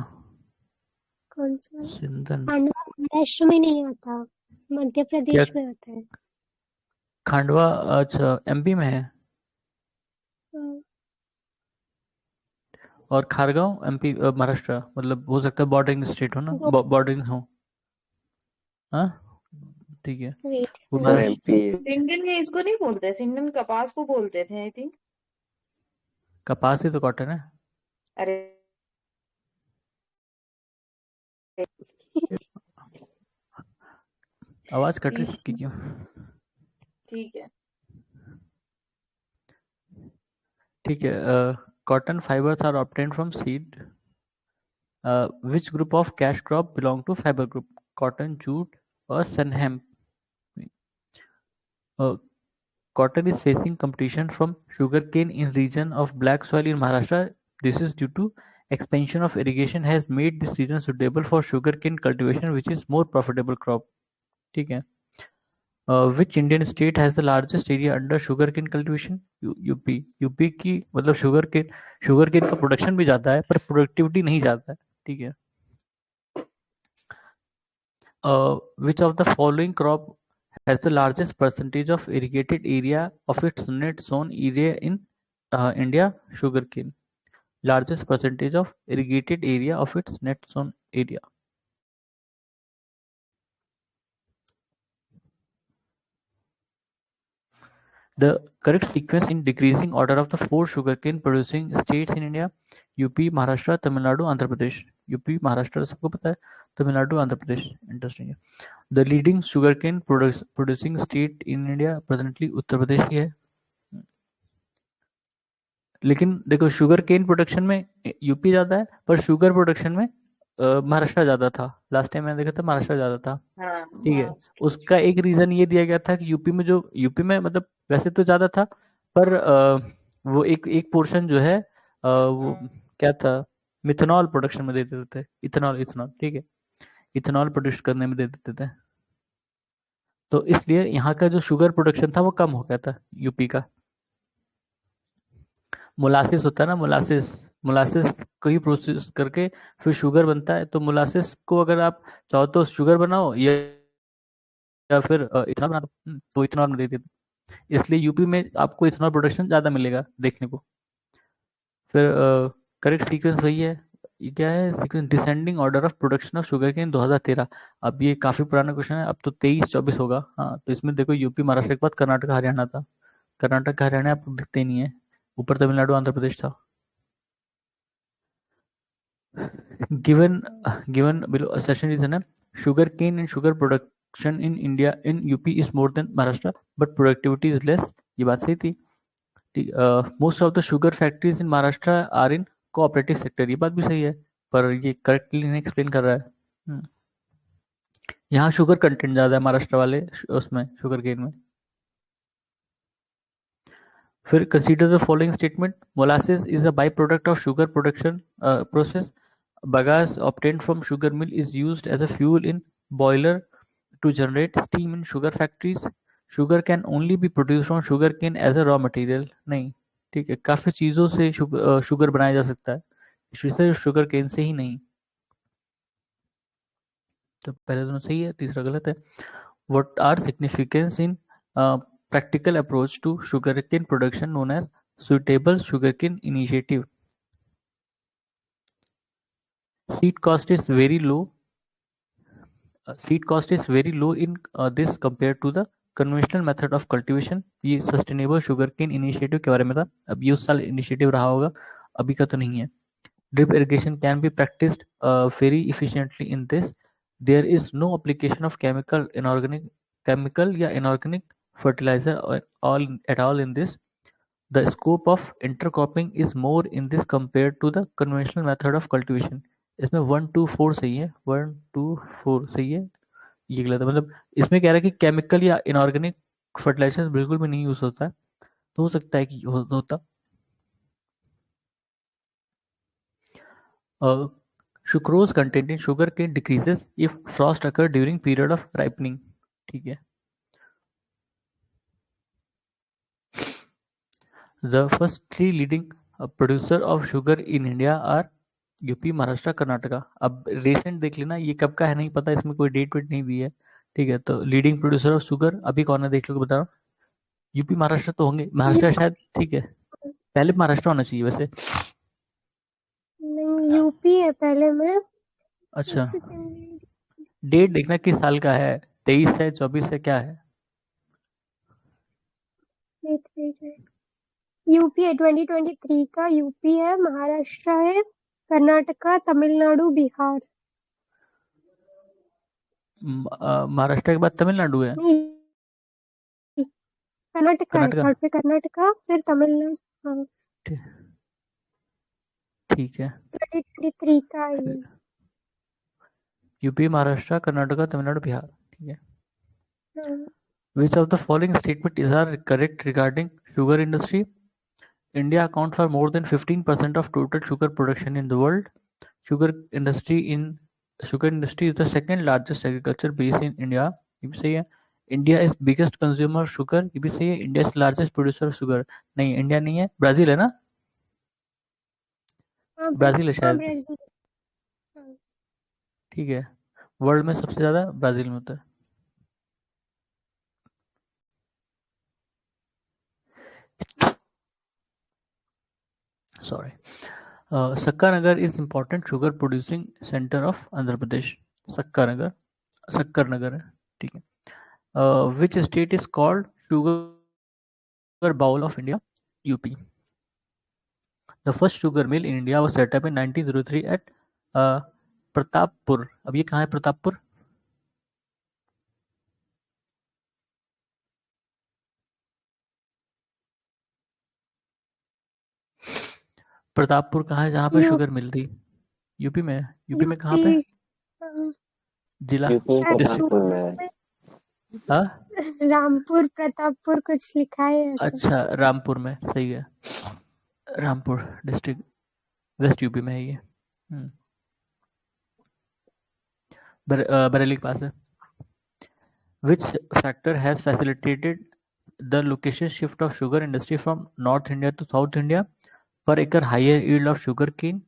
कौन सा? सिंधन, खांडवा महाराष्ट्र में नहीं आता, मध्य क्या प्रदेश में आता है। खांडवा, अच्छा एमपी में है, हाँ, और खारगांव एमपी महाराष्ट्र, मतलब हो सकता है बॉर्डरिंग स्टेट हो ना, वो बॉर्डरिंग हो, हाँ ठीक है, वेट वो सर महाराष्ट्र। MP है। सिंडन में इसको नहीं बोलते, सिंडन कपास को बोलते थे आई थिंक। कपास ही तो कॉटन है। अरे आवाज कट रही ठीक सबकी क्यों, ठीक है। ठीक है। Cotton fibres are obtained from seed, which group of cash crop belong to fiber group? Cotton, jute or sun hemp? Cotton is facing competition from sugarcane in region of black soil in Maharashtra. This is due to expansion of irrigation has made this region suitable for sugarcane cultivation, which is more profitable crop, ठीक है। Which Indian state has the largest area under sugarcane cultivation? UP. UP की मतलब sugar cane का production भी ज्यादा है पर productivity नहीं ज्यादा है, ठीक है। Which of the following crop has the largest percentage of irrigated area of its net sown area in India? Sugarcane. Largest percentage of irrigated area of its net zone area. The correct sequence in decreasing order of the 4 sugarcane producing states in India: UP, Maharashtra, Tamil Nadu, Andhra Pradesh. UP, Maharashtra सबको पता है, Tamil Nadu, Andhra Pradesh. Interesting है। The leading sugarcane producing state in India presently Uttar Pradesh ही है। लेकिन देखो sugar cane production में UP ज्यादा है पर शुगर प्रोडक्शन में महाराष्ट्र ज्यादा था। लास्ट टाइम मैंने देखा था महाराष्ट्र ज्यादा था, हाँ ठीक है। उसका एक रीजन ये दिया गया था कि यूपी में मतलब वैसे तो ज्यादा था पर वो एक पोर्शन जो है वो क्या था, मिथेनॉल प्रोडक्शन में दे देते थे। इथेनॉल, ठीक है, इथेनॉल प्रोड्यूस करने में दे देते थे, तो इसलिए यहाँ का जो शुगर प्रोडक्शन था वो कम हो गया था यूपी का। मोलासिस होता है ना, मोलासिस को ही प्रोसेस करके फिर शुगर बनता है। तो मोलासिस को अगर आप चाहो तो शुगर बनाओ या फिर इथेनॉल बना दो, तो इथेनॉल में दे देते। इसलिए यूपी में आपको इथेनॉल प्रोडक्शन ज़्यादा मिलेगा देखने को। फिर करेक्ट सीक्वेंस वही है, ये क्या है sequence? Descending order of production of sugarcane 2013। अब ये काफ़ी पुराना क्वेश्चन है, अब तो 23-24 होगा। हाँ, तो इसमें देखो यूपी महाराष्ट्र के बाद कर्नाटक हरियाणा था। कर्नाटक हरियाणा आपको दिखते नहीं है, ऊपर तमिलनाडु आंध्र प्रदेश था। given below assertion is na, sugar cane and sugar production in India in UP is more than Maharashtra but productivity is less। ये बात सही थी। most of the sugar factories in Maharashtra are in cooperative sector। ये बात भी सही है पर ये करेक्टली नहीं एक्सप्लेन कर रहा है। यहाँ शुगर कंटेंट ज्यादा है महाराष्ट्र वाले उसमें शुगर केन में। फिर consider the following statement: molasses is a byproduct of sugar production process। Bagasse obtained from sugar mill is used as a fuel in boiler to generate steam in sugar factories। Sugar can only be produced from sugar cane as a raw material। नहीं, ठीक है, काफी चीजों से sugar बनाया जा सकता है, सिर्फ शुगर केन से ही नहीं। तो पहले दोनों सही है, तीसरा गलत है। What are significance in practical approach to sugarcane production known as suitable sugarcane initiative? Seed cost is very low। Seed cost is very low in this compared to the conventional method of cultivation। ये sustainable sugarcane initiative के बारे में था। अब ये उस साल initiative रहा होगा, अभी का तो नहीं है। Drip irrigation can be practiced very efficiently in this। There is no application of chemical या inorganic fertilizer at all in this। The scope of intercropping is more in this compared to the conventional method of cultivation। इसमें 1 2 4 सही है, 1 2 4 सही है, ये गलत है। मतलब इसमें कह रहा है कि केमिकल या इनऑर्गेनिक फर्टिलाइजर बिल्कुल भी नहीं यूज होता है, तो हो सकता है कि होता। Sucrose content in sugarcane decreases if frost occur during period of ripening. ठीक है। The first 3 leading producer of sugar in India are UP, Maharashtra, Karnataka. अब रिसेंट देख लेना, ये कब का है नहीं पता, इसमें कोई डेट वेट नहीं दी है, ठीक है। तो लीडिंग प्रोड्यूसर ऑफ शुगर अभी कौन है देख लो, बता रहा हूँ। यूपी महाराष्ट्र तो होंगे, महाराष्ट्र शायद, ठीक है, पहले महाराष्ट्र होना चाहिए वैसे। नहीं, यूपी है पहले में। अच्छा, डेट देखना किस साल का है, 23 है, 24 है, क्या है? यूपी है 2023 का। यूपी है, महाराष्ट्र है, कर्नाटका, तमिलनाडु, बिहार। महाराष्ट्र के बाद तमिलनाडु है। नहीं, कर्नाटका है, कर्नाटका, थर्ड पे कर्नाटका, फिर तमिलनाडु। हाँ, ठीक है। 2023 का है ये। यूपी, महाराष्ट्र, कर्नाटका, तमिलनाडु, बिहार, ठीक है। हाँ। Which of the following statement is are correct regarding sugar industry? India account for more than 15% of total sugar production in the world। Sugar industry is the second largest agriculture base in India। ये भी सही है। India is biggest consumer sugar, ये भी सही है। India is largest producer of sugar, नहीं India नहीं है, ब्राजील है ना, हाँ ब्राजील है शायद, ब्राजील। हाँ, ठीक है। वर्ल्ड में सबसे ज्यादा ब्राजील में होता है। Sorry. Sakkar is important sugar producing centre of Andhra Pradesh. Sakkar Nagar है, ठीक है। Which state is called sugar bowl of India? UP. The first sugar mill in India was set up in 1903 at Pratappur. अब ये कहाँ है प्रतापपुर? प्रतापपुर कहाँ है जहाँ पे यू शुगर मिल थी? यूपी में है। यूपी में कहाँ पे? यूपी जिला, यूपी में डिस्ट्रिक्ट? प्रतापपुर में है। हाँ रामपुर प्रतापपुर कुछ लिखा है ऐसा। अच्छा, रामपुर में, सही है। रामपुर डिस्ट्रिक्ट वेस्ट यूपी में है ये। बरेली के पास है। Which factor has facilitated the location shift of sugar industry from North India to South India? Per acre higher yield of sugarcane,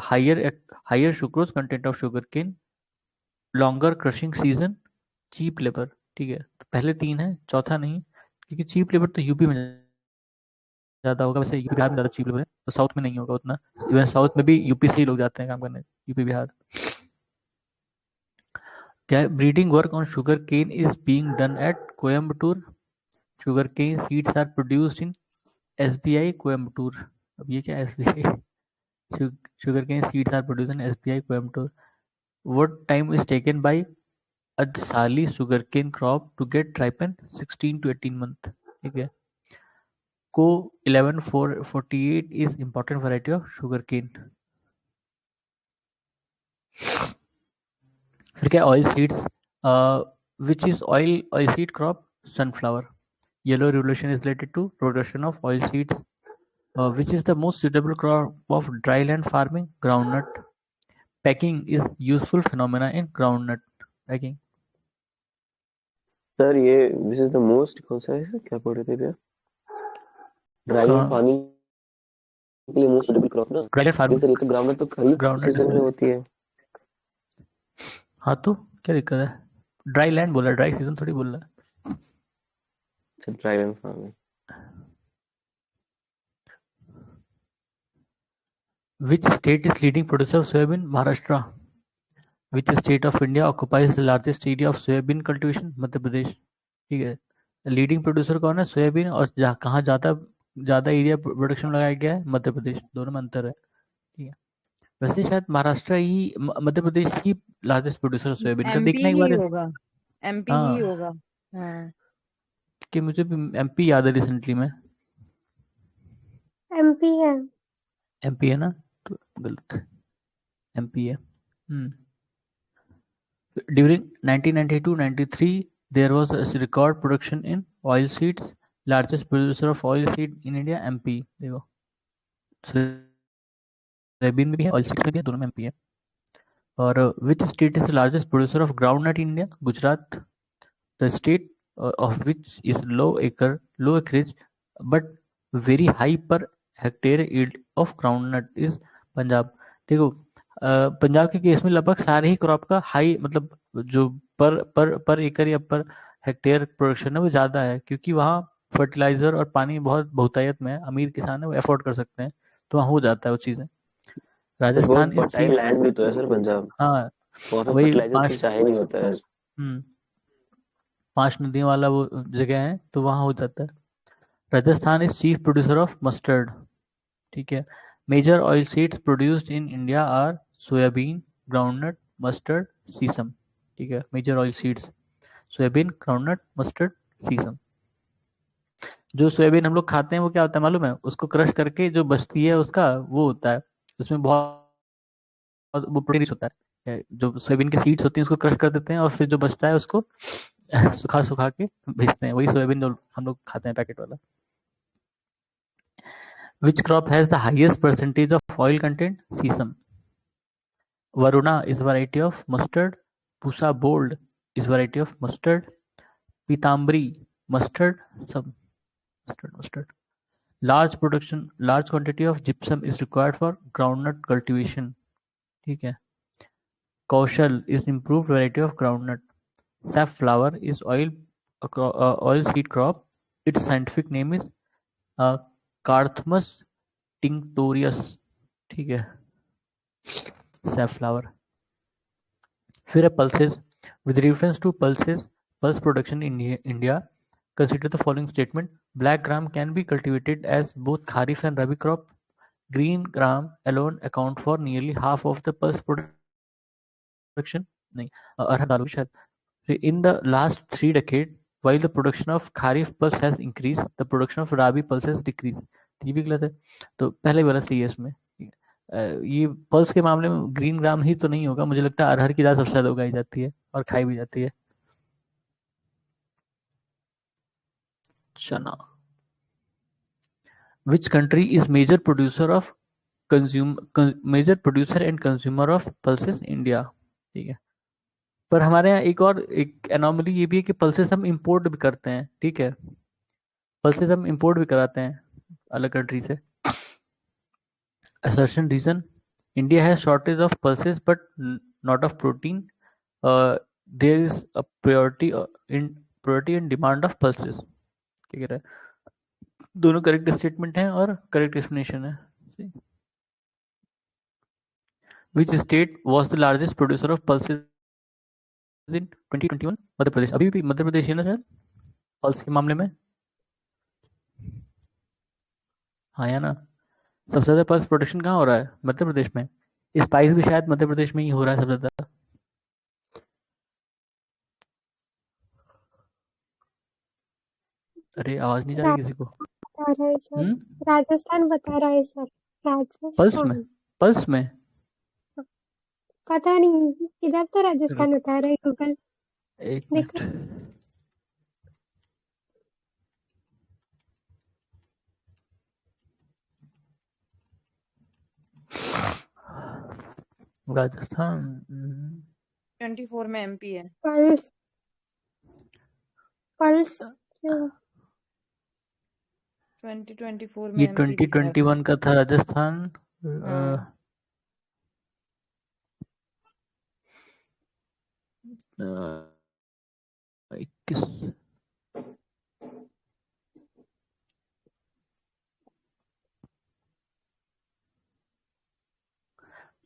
higher sucrose content of sugarcane, longer crushing season, cheap labor। ठीक है, तो पहले तीन है, चौथा नहीं, क्योंकि cheap labour तो यूपी में ज्यादा होगा। वैसे यूपी बिहार में ज्यादा चीप लेबर है, तो साउथ में नहीं होगा उतना। इवन साउथ में भी यूपी से ही लोग जाते हैं काम करने, यूपी बिहार। क्या breeding work on sugar cane is being done at Coimbatore. Sugar cane seeds are produced in SBI Coimbatore. अब ये क्या SBI? Sugar cane seeds are produced in SBI Coimbatore. What time is taken by Adsali sugarcane crop to get ripen? 16 to 18 month। ठीक है। Co 11448 is important variety of sugarcane। फिर क्या oil seeds, which is oil seed crop? Sunflower। Yellow revolution is related to production of oil seeds। Which is the most suitable crop of dryland farming? Groundnut। Packing is useful phenomena in groundnut packing। Sir ये this is the most, कौन सा है, क्या पढ़ रहे थे भैया? Dryland farming के लिए मोस्ट सुटेबल क्रॉप ना? ड्राईलैंड फार्मिंग, सर ये तो ग्राउंडनट तो खरीफ ग्राउंडनट सीजन में होती है। हाँ तो क्या दिक्कत है? ड्राई लैंड बोला, ड्राई सीजन थोड़ी बोल रहा है। अच्छा, dryland farming. Which state is leading producer of soybean? Maharashtra। Which state of India occupies the largest area of soybean cultivation? Madhya Pradesh. ठीक है, लीडिंग प्रोड्यूसर कौन है? सोयाबीन। और कहाँ ज्यादा एरिया प्रोडक्शन लगाया गया है? मध्य प्रदेश। दोनों में अंतर है, ठीक है। वैसे शायद महाराष्ट्र ही, मध्य प्रदेश ही लार्जेस्ट प्रोड्यूसर ऑफ सोयाबीन का। एमपी देखना एक ही बार। होगा, एमपी ही हाँ, होगा। हाँ कि मुझे भी MP याद है रिसेंटली में। MP है। MP है ना, तो गलत, MP है। During 1992-93, there was a record production in oilseeds. Largest producer of oilseed in India, MP। देखो, सोयाबीन में भी है, oilseeds में भी है, दोनों में MP है। और which state is the largest producer of groundnut in India? Gujarat. The state of which is low acreage but very high per hectare yield of groundnut is Punjab. देखो, पंजाब के केस में लगभग सारे ही क्रॉप का हाई, मतलब जो पर एकड़ या पर हेक्टेयर प्रोडक्शन है वो ज़्यादा है, क्योंकि वहाँ फर्टिलाइजर और पानी बहुत बहुतायत में है। अमीर किसान है वो अफोर्ड कर सकते हैं, तो वहाँ हो जाता है वो चीज़ें। तो राजस्थान बहुत इस फर्टाइल चीफ, लैंड भी तो है सर पंजाब, हाँ वहाँ पे वही फर्टिलाइजर तो 5 चाहिए नहीं होता है। 5 नदियों वाला वो जगह है, तो वहाँ हो जाता है। Rajasthan is chief producer of mustard. ठीक है। Major oil seeds produced in India are soybean, groundnut, mustard, sesame. ठीक है, major oil seeds soybean, groundnut, mustard, sesame. जो सोयाबीन हम लोग खाते हैं वो क्या होता है मालूम है? उसको क्रश करके जो बचती है उसका वो होता है, उसमें बहुत वो प्रोटीन होता है। जो सोयाबीन के सीड्स होती हैं उसको क्रश कर देते हैं, और फिर जो बचता है उसको सुखा सुखा के भेजते हैं, वही सोयाबीन जो हम लोग खाते हैं पैकेट वाला। Which crop has the highest percentage of oil content? Sesame। Varuna is variety of mustard। Pusa bold is variety of mustard। Pitambari, mustard, सब mustard. Large quantity of gypsum is required for groundnut cultivation. ठीक है. Kaushal is improved variety of groundnut. Safflower is oil seed crop. Its scientific name is Carthamus tinctorius. ठीक है. Safflower. फिर है pulses. With reference to pulse production in India, consider the following statement. Black gram can be cultivated as both kharif and rabi crop. Green gram alone account for nearly half of the pulse production. नहीं, अरहर दाल शायद. In the last 3 decades, while the production of kharif pulse has increased, the production of rabi pulse has decreased. ये भी गलत है. तो पहले वाला सही है इसमें. ये पल्स के मामले में ग्रीन ग्राम ही तो नहीं होगा. मुझे लगता है अरहर की दाल सबसे ज्यादा उगाई जाती है और खाई भी जाती है. चना. Which country is major producer and consumer of pulses? India. ठीक है. पर हमारे यहाँ एक एनोमली ये भी है कि पल्सेस हम इंपोर्ट भी करते हैं. ठीक है. पल्सेस हम इंपोर्ट भी कराते हैं अलग कंट्री से. Assertion reason. India has shortage of pulses but not of protein. There is a priority in demand of pulses. क्या कह रहा है? दोनों करेक्ट स्टेटमेंट हैं और करेक्ट एक्सप्लेनेशन है. Which state was the largest producer of pulses in 2021? Madhya Pradesh. अभी भी मध्य प्रदेश है ना सर पल्स के मामले में? हाँ या ना. सबसे ज्यादा पल्स प्रोडक्शन कहाँ हो रहा है? मध्य प्रदेश में. स्पाइस भी शायद मध्य प्रदेश में ही हो रहा है सबसे ज्यादा. अरे आवाज नहीं जा रही किसी को? बता रहा है सर. राजस्थान बता रहा है सर. राजस्थान. पल्स में पता नहीं, इधर तो राजस्थान बता रहा है गूगल. एक मिनट. राजस्थान 24 में एमपी है. पल्स 2024 में ये एमपी दिखा है. 2021 का था राजस्थान. हाँ. 21.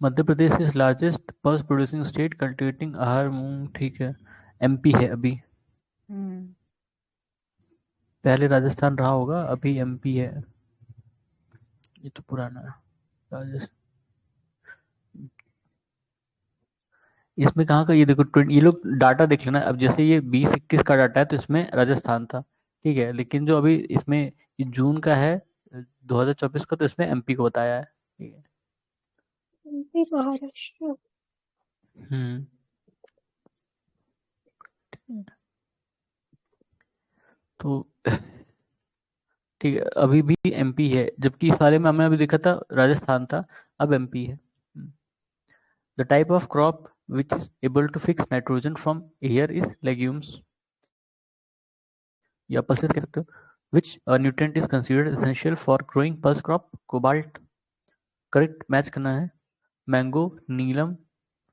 Madhya Pradesh is largest pulse producing state cultivating arhar moong. ठीक है. एमपी है अभी. पहले राजस्थान रहा होगा, अभी एमपी है. ये तो पुराना है. राजस्थान इसमें कहाँ का? ये देखो ये लोग डाटा देख लेना. अब जैसे ये 20-21 का डाटा है तो इसमें राजस्थान था. ठीक है. लेकिन जो अभी इसमें ये जून का है 2024 का, तो इसमें एमपी को बताया है. ठीक है. महाराष्ट्र. तो ठीक है. अभी भी एमपी है, जबकि इस वाले में हमने अभी देखा था राजस्थान था, अब एमपी है. The type of crop which is able to fix nitrogen from air is legumes. या pulses कह सकते हो. Which nutrient is considered essential for growing pulse crop? Cobalt. Correct match करना है. मैंगो, नीलम,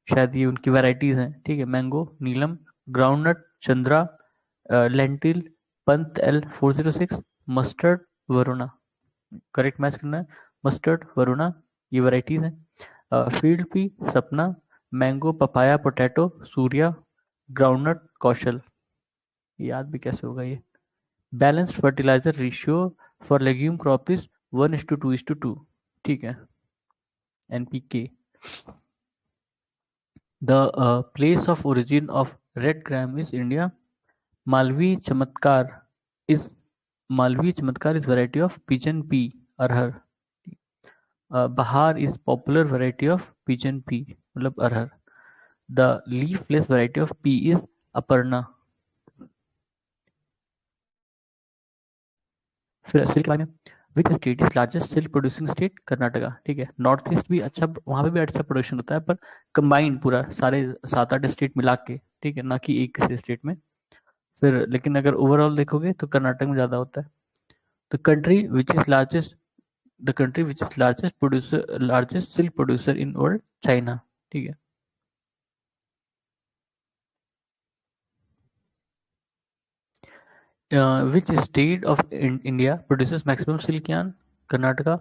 शायद ये उनकी वैरायटीज हैं. ठीक है. Mango, Neelam, groundnut, Chandra, lentil, Pant L406, mustard, Varuna. Correct match करना है. मस्टर्ड, वरुणा ये वैरायटीज हैं. Field pea, Sapna, mango, papaya, potato, Surya, groundnut, Kaushal. याद भी कैसे होगा ये. Balanced fertiliser ratio for legume crop is 1:2:2. ठीक है. NPK. The place of origin of red gram is India. Malvi Chamatkar is variety of pigeon pea, arhar. Bahar is popular variety of pigeon pea, मतलब अरहर. The leafless variety of pea is Aparna. फिर silk में विच state is largest silk producing state? Karnataka. ठीक है. North east भी अच्छा, वहां पे भी अच्छा प्रोडक्शन होता है, पर कंबाइंड पूरा सारे 7-8 स्टेट मिला के. ठीक है. ना कि एक किसी स्टेट में. फिर लेकिन अगर ओवरऑल देखोगे तो कर्नाटक में ज़्यादा होता है। The country which is largest silk producer in world, China. ठीक है। Which state of India produces maximum silk yarn? Karnataka.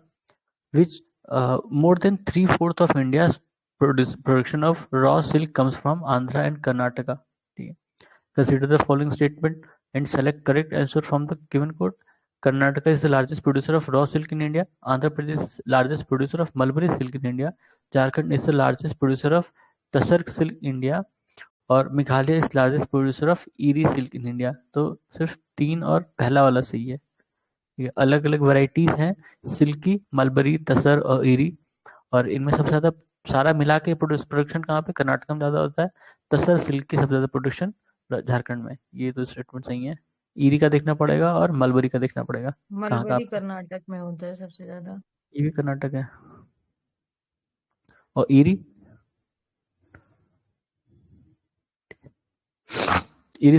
Which more than 3/4 of India's production of raw silk comes from Andhra and Karnataka. Consider the following statement and select correct answer from the given quote. Karnataka is the largest producer of raw silk in India. Andhra Pradesh is the largest producer of mulberry silk in India. Jharkhand is the largest producer of tussar silk in India. और Meghalaya is largest producer of eerie silk in India. तो सिर्फ 3 और पहला वाला सही है। ये अलग अलग वैरायटीज हैं सिल्क की, मलबरी, तसर और ईरी, और इनमें सबसे ज्यादा सारा मिला के प्रोडक्शन कहाँ पे? कर्नाटक में ज्यादा होता है। तसर सिल्क की सबसे ज्यादा प्रोडक्शन झारखंड में। ये तो स्टेटमेंट सही है। ईरी का देखना पड़ेगा और मलबरी का देखना पड़ेगा कहाँ कहाँ मलबरी पे। कर्नाटक में होता है सबसे ज्यादा। ये भी कर्नाटक है। और ईरी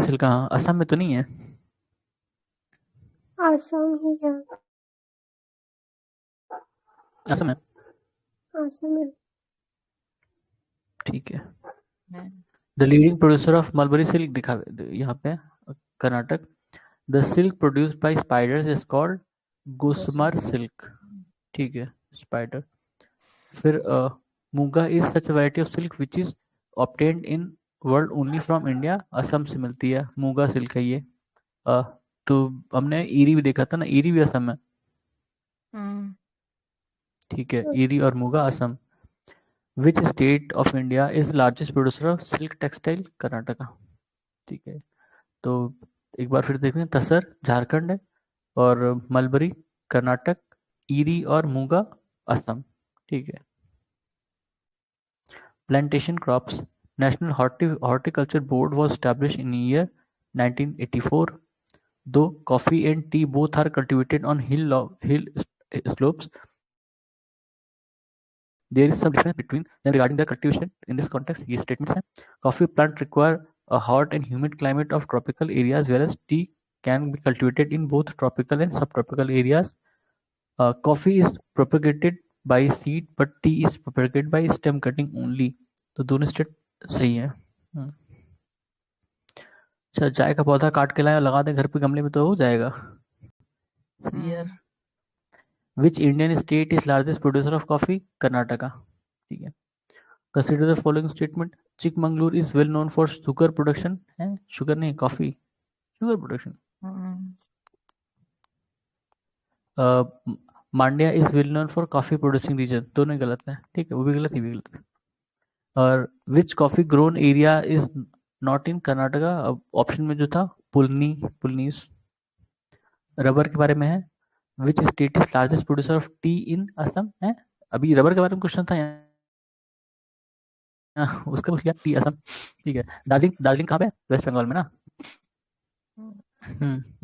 सिल्क कहाँ? असम में तो नहीं है। आसाम ही है। असम है। आसाम है। ठीक है। है। The leading producer of mulberry silk दिखा यहाँ पे Karnataka. The silk produced by spiders is called gossamer silk. ठीक है, स्पाइडर। फिर muga is such variety of silk which is obtained in world only from India. Assam से मिलती है मूंगा सिल्क है ये। तो हमने ईरी भी देखा था ना, ईरी भी असम है। ठीक है, ईरी और मूंगा Assam. Which state of India is largest producer of silk textile? Karnataka. ठीक है, तो एक बार फिर देखते हैं। तसर झारखंड है और मलबरी कर्नाटक, ईरी और मूंगा असम। ठीक है। Plantation crops. National Horticulture Board was established in year 1984. Though coffee and tea both are cultivated on hill slopes, there is some difference between them regarding their cultivation. In this context, ये statements हैं. Coffee plant require a hot and humid climate of tropical areas, whereas tea can be cultivated in both tropical and subtropical areas. Coffee is propagated by seed, but tea is propagated by stem cutting only. तो दोनों state सही है। अच्छा, चाय का पौधा काट के लाए और लगा दें घर पे गमले में तो हो जाएगा। सही है। Which Indian state is largest producer of coffee? Karnataka. ठीक है। Consider the following statement. Chikmagalur is well known for sugar production. है शुगर नहीं, coffee, sugar production. Mandya is well known for coffee producing region. दोनों गलत है। ठीक है, वो भी गलत, ये भी गलत है। और which coffee grown area is not in Karnataka? Option में जो था पुलनीस। रबर के बारे में है। Which state is largest producer of tea in Assam? है अभी रबर के बारे में क्वेश्चन था यहाँ, उसका पूछ लिया टी असम। ठीक है। दार्जिलिंग कहाँ पे? वेस्ट बंगाल में ना।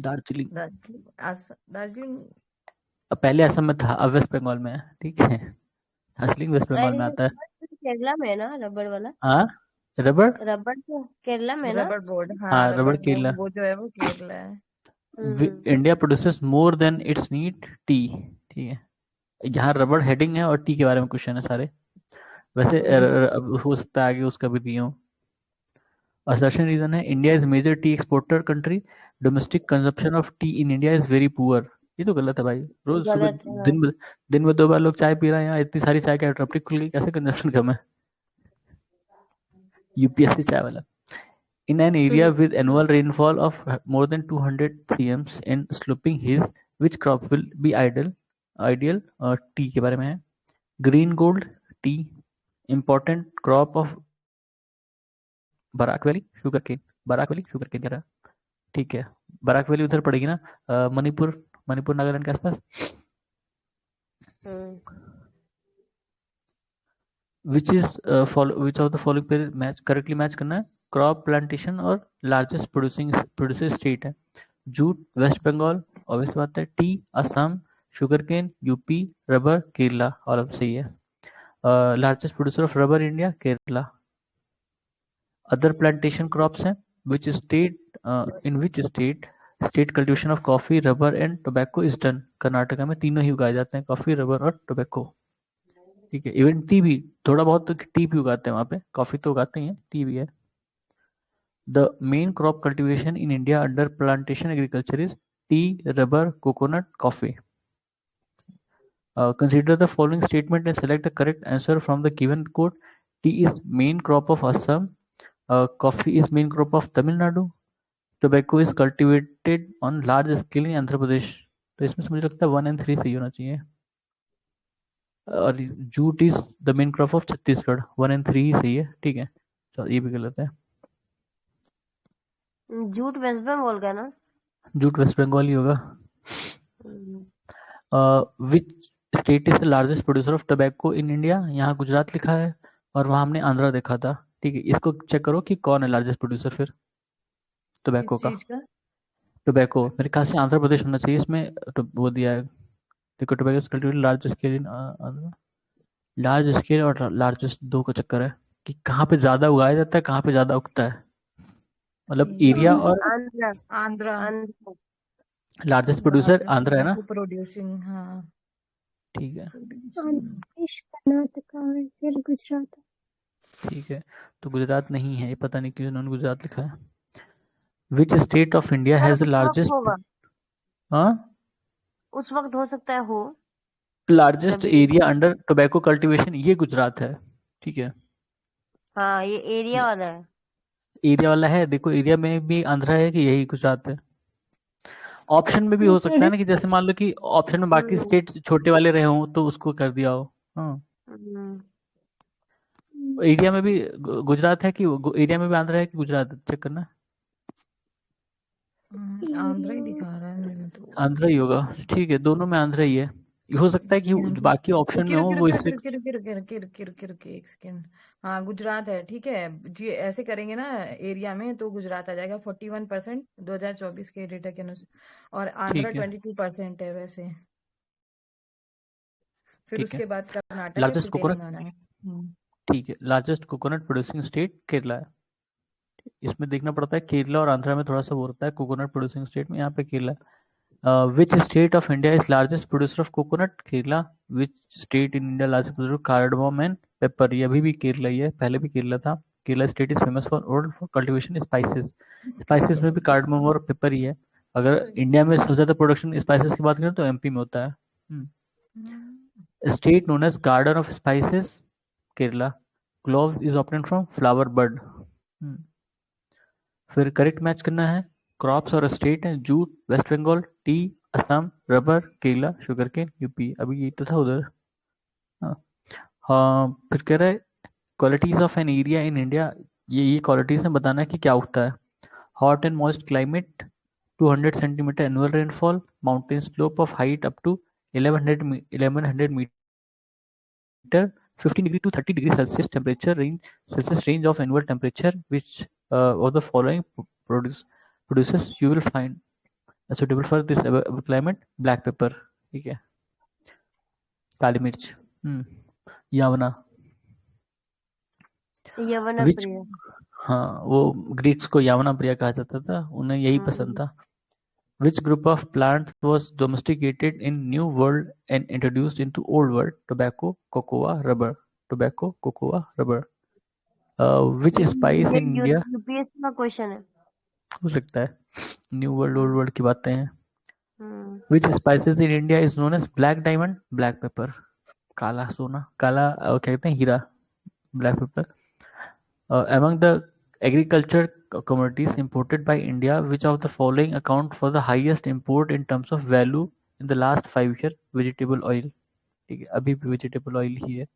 दार्जिलिंग पहले असम में था, अब वेस्ट बंगाल में है। ठीक है, दार्जिलिंग वेस्ट बंगाल में आता है। केरला में है ना रबड़ वाला? हाँ, रबड़ तो केरला में ना। रबड़ बोर्ड। हाँ, रबड़ केरला। वो जो है वो केरला है। India produces more than it's need T. ठीक है, यहाँ रबड़ हेडिंग है और टी के बारे में क्वेश्चन है सारे। वैसे हो सकता है आगे उसका भी दिया हो। असर्शन रीजन है India is major tea exporter country. Domestic consumption of tea in India is very poor. ये तो गलत है भाई। रोज सुबह दिन में 2 बार लोग चाय पी रहे हैं, यहाँ इतनी सारी चाय का ट्रैफिक खुल गई, कैसे कंजप्शन कम है? यूपीएससी चाय वाला। In an area with annual rainfall of more than 200 cms and sloping hills, which crop will be ideal? tea के बारे में है। Green gold tea, important crop of Barak valley sugarcane। Barak valley sugarcane कह रहा। ठीक है, बराक वैली उधर पड़ेगी ना, मणिपुर नागालैंड के आसपास। Which of the following match correctly match करना है? क्रॉप प्लांटेशन और लार्जेस्ट प्रोड्यूसर स्टेट है। जूट वेस्ट बंगाल, ऑब्वियस बात है। Tea Assam, sugar cane UP, rubber Kerala, all of सही है। Largest producer of rubber India Kerala. Other plantation crops हैं। Which state in which state cultivation of coffee, rubber and tobacco is done. Karnataka में तीनों ही उगाए जाते हैं, कॉफी, रबर और टोबैको। ठीक है, इवन टी भी, थोड़ा बहुत तो टी भी उगाते हैं वहाँ पे, कॉफी तो उगाते ही हैं, टी भी है। The main crop cultivation in India under plantation agriculture is T, rubber, coconut, coffee. Consider the following statement and select the correct answer from the given quote. Tea is main crop of Assam. Coffee is main crop of Tamil Nadu. Tobacco is cultivated on large scale in Andhra Pradesh. तो इसमें से मुझे लगता है 1 and 3 सही होना चाहिए। और jute is the main crop of Chhattisgarh, 1 and 3 ही सही है। ठीक है, चलो ये भी गलत है। जूट वेस्ट बंगाल का ना? जूट वेस्ट बंगाल ही होगा। विच state is the largest producer of tobacco in India? यहाँ गुजरात लिखा है और वहां हमने आंध्रा देखा था। ठीक है, इसको चेक करो कि कौन है लार्जेस्ट प्रोड्यूसर फिर टोबैको किस का। चीज का? टोबैको मेरे ख्याल से आंध्र प्रदेश होना चाहिए इसमें, तो वो दिया है। देखो, tobacco cultivated large scale in Andhra. Large scale और लार्जेस्ट दो का चक्कर है कि कहाँ पे ज्यादा उगाया जाता है, कहाँ पे ज्यादा उगता है, मतलब एरिया और आंध्रा। आंध्रा। आंध्रा। लार्जेस्ट प्रोड्यूसर आंध्र है ना। प्रोड्यूसिंग, हाँ। ठीक है, आंध्र प्रदेश, कर्नाटका है, फिर गुजरात है। ठीक है, तो गुजरात नहीं है, ये पता नहीं क्यों उन्होंने गुजरात लिखा है। Which state of India sir has the उस वक्त लार्जेस्ट होगा, हाँ उस वक्त हो सकता है हो। लार्जेस्ट तभी एरिया अंडर टोबैको कल्टीवेशन, ये गुजरात है। ठीक है, हाँ, ये एरिया वाला है। एरिया वाला है। देखो, एरिया में भी आंध्रा है कि यही गुजरात है। ऑप्शन में भी हो सकता है ना कि जैसे मान लो कि ऑप्शन में बाकी स्टेट छोटे वाले रहे हों तो उसको कर दिया हो। हाँ, एरिया में भी गुजरात है कि एरिया में भी आंध्रा है कि गुजरात है, चेक करना। आंध्रा ही दिखा रहा है मेरे तो। आंध्रा ही होगा। ठीक है, दोनों में आंध्रा ही है। हो सकता है कि बाकी ऑप्शन में हो वो इससे। एक सेकेंड। हाँ, गुजरात है। ठीक है जी, ऐसे करेंगे ना एरिया में तो गुजरात आ जाएगा 41% 2024 के डेटा के अनुसार, और आंध्रा ठीक है, 22% है वैसे। फिर ठीक है। उसके बाद कर्नाटक है, लार्जेस्ट फिर कोकोनट, तेलंगाना है। ठीक है, largest coconut producing state Kerala है। इसमें देखना पड़ता है, केरला और आंध्रा में थोड़ा सा वो होता है कोकोनट प्रोड्यूसिंग स्टेट में, यहाँ पे Kerala. Which state of India is largest producer of coconut? Kerala. Which state in India largest producer of cardamom and paper? ये अभी भी केरला ही है, पहले भी केरला था। Kerala state is famous for cultivation spices. Spices में भी कार्डमम और पेपर ही है। अगर इंडिया में सबसे ज्यादा प्रोडक्शन स्पाइसेस की बात करें तो एमपी में होता है। State known as garden of spices, Kerala. Cloves is obtained from flower bud. फिर करेक्ट मैच करना है। क्रॉप्स और स्टेट है jute waste Bengal, tea Assam, rubber Kerala, sugar cane UP. अभी ये तो था उधर। हाँ, फिर कह रहा है qualities of an area in India. ये क्वालिटीज में बताना है कि क्या उगता है। Hot and moist climate, 200 centimetre annual rainfall, mountain slope of height up to 1100 metre, 15 degree to 30 degree Celsius temperature range of annual temperature, which of the following produces you will find suitable for this climate? Black pepper, ठीक है, काली मिर्च, यावना। यवना Which, प्रिय। हाँ, वो Greeks को यावना प्रिय कहा जाता था, उन्हें यही पसंद था। Which group of plants was domesticated in New World and introduced into Old World? Tobacco, cocoa, rubber. Tobacco, cocoa, rubber. Which spice in India? UPSC का क्वेश्चन है। हो सकता है, न्यू वर्ल्ड ओल्ड वर्ल्ड की बातें हैं। Which spices in India is known as black diamond? Black pepper. काला सोना, काला क्या कहते हैं, हीरा, black pepper. Among the agriculture commodities imported by India, which of the following account for the highest import in terms of value in the last 5 years? Vegetable oil, ठीक है, अभी भी vegetable oil ही है।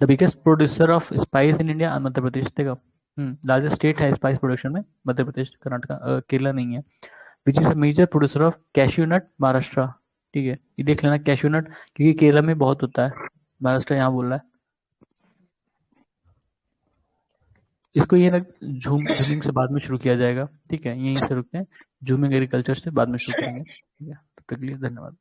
The biggest producer of spice in India, Madhya Pradesh. देखो, largest state है spice production में, मध्य प्रदेश, कर्नाटका, केरला नहीं है। Which is a major producer of cashew nut? Maharashtra. ठीक है, ये देख लेना कैश्यू नट, क्योंकि केरला में बहुत होता है, महाराष्ट्र यहाँ बोल रहा है। इसको ये ना झूमिंग से बाद में शुरू किया जाएगा। ठीक है, यहीं से रुकते हैं, झूमिंग एग्रीकल्चर से बाद में शुरू करेंगे। ठीक है, तब तक के लिए धन्यवाद।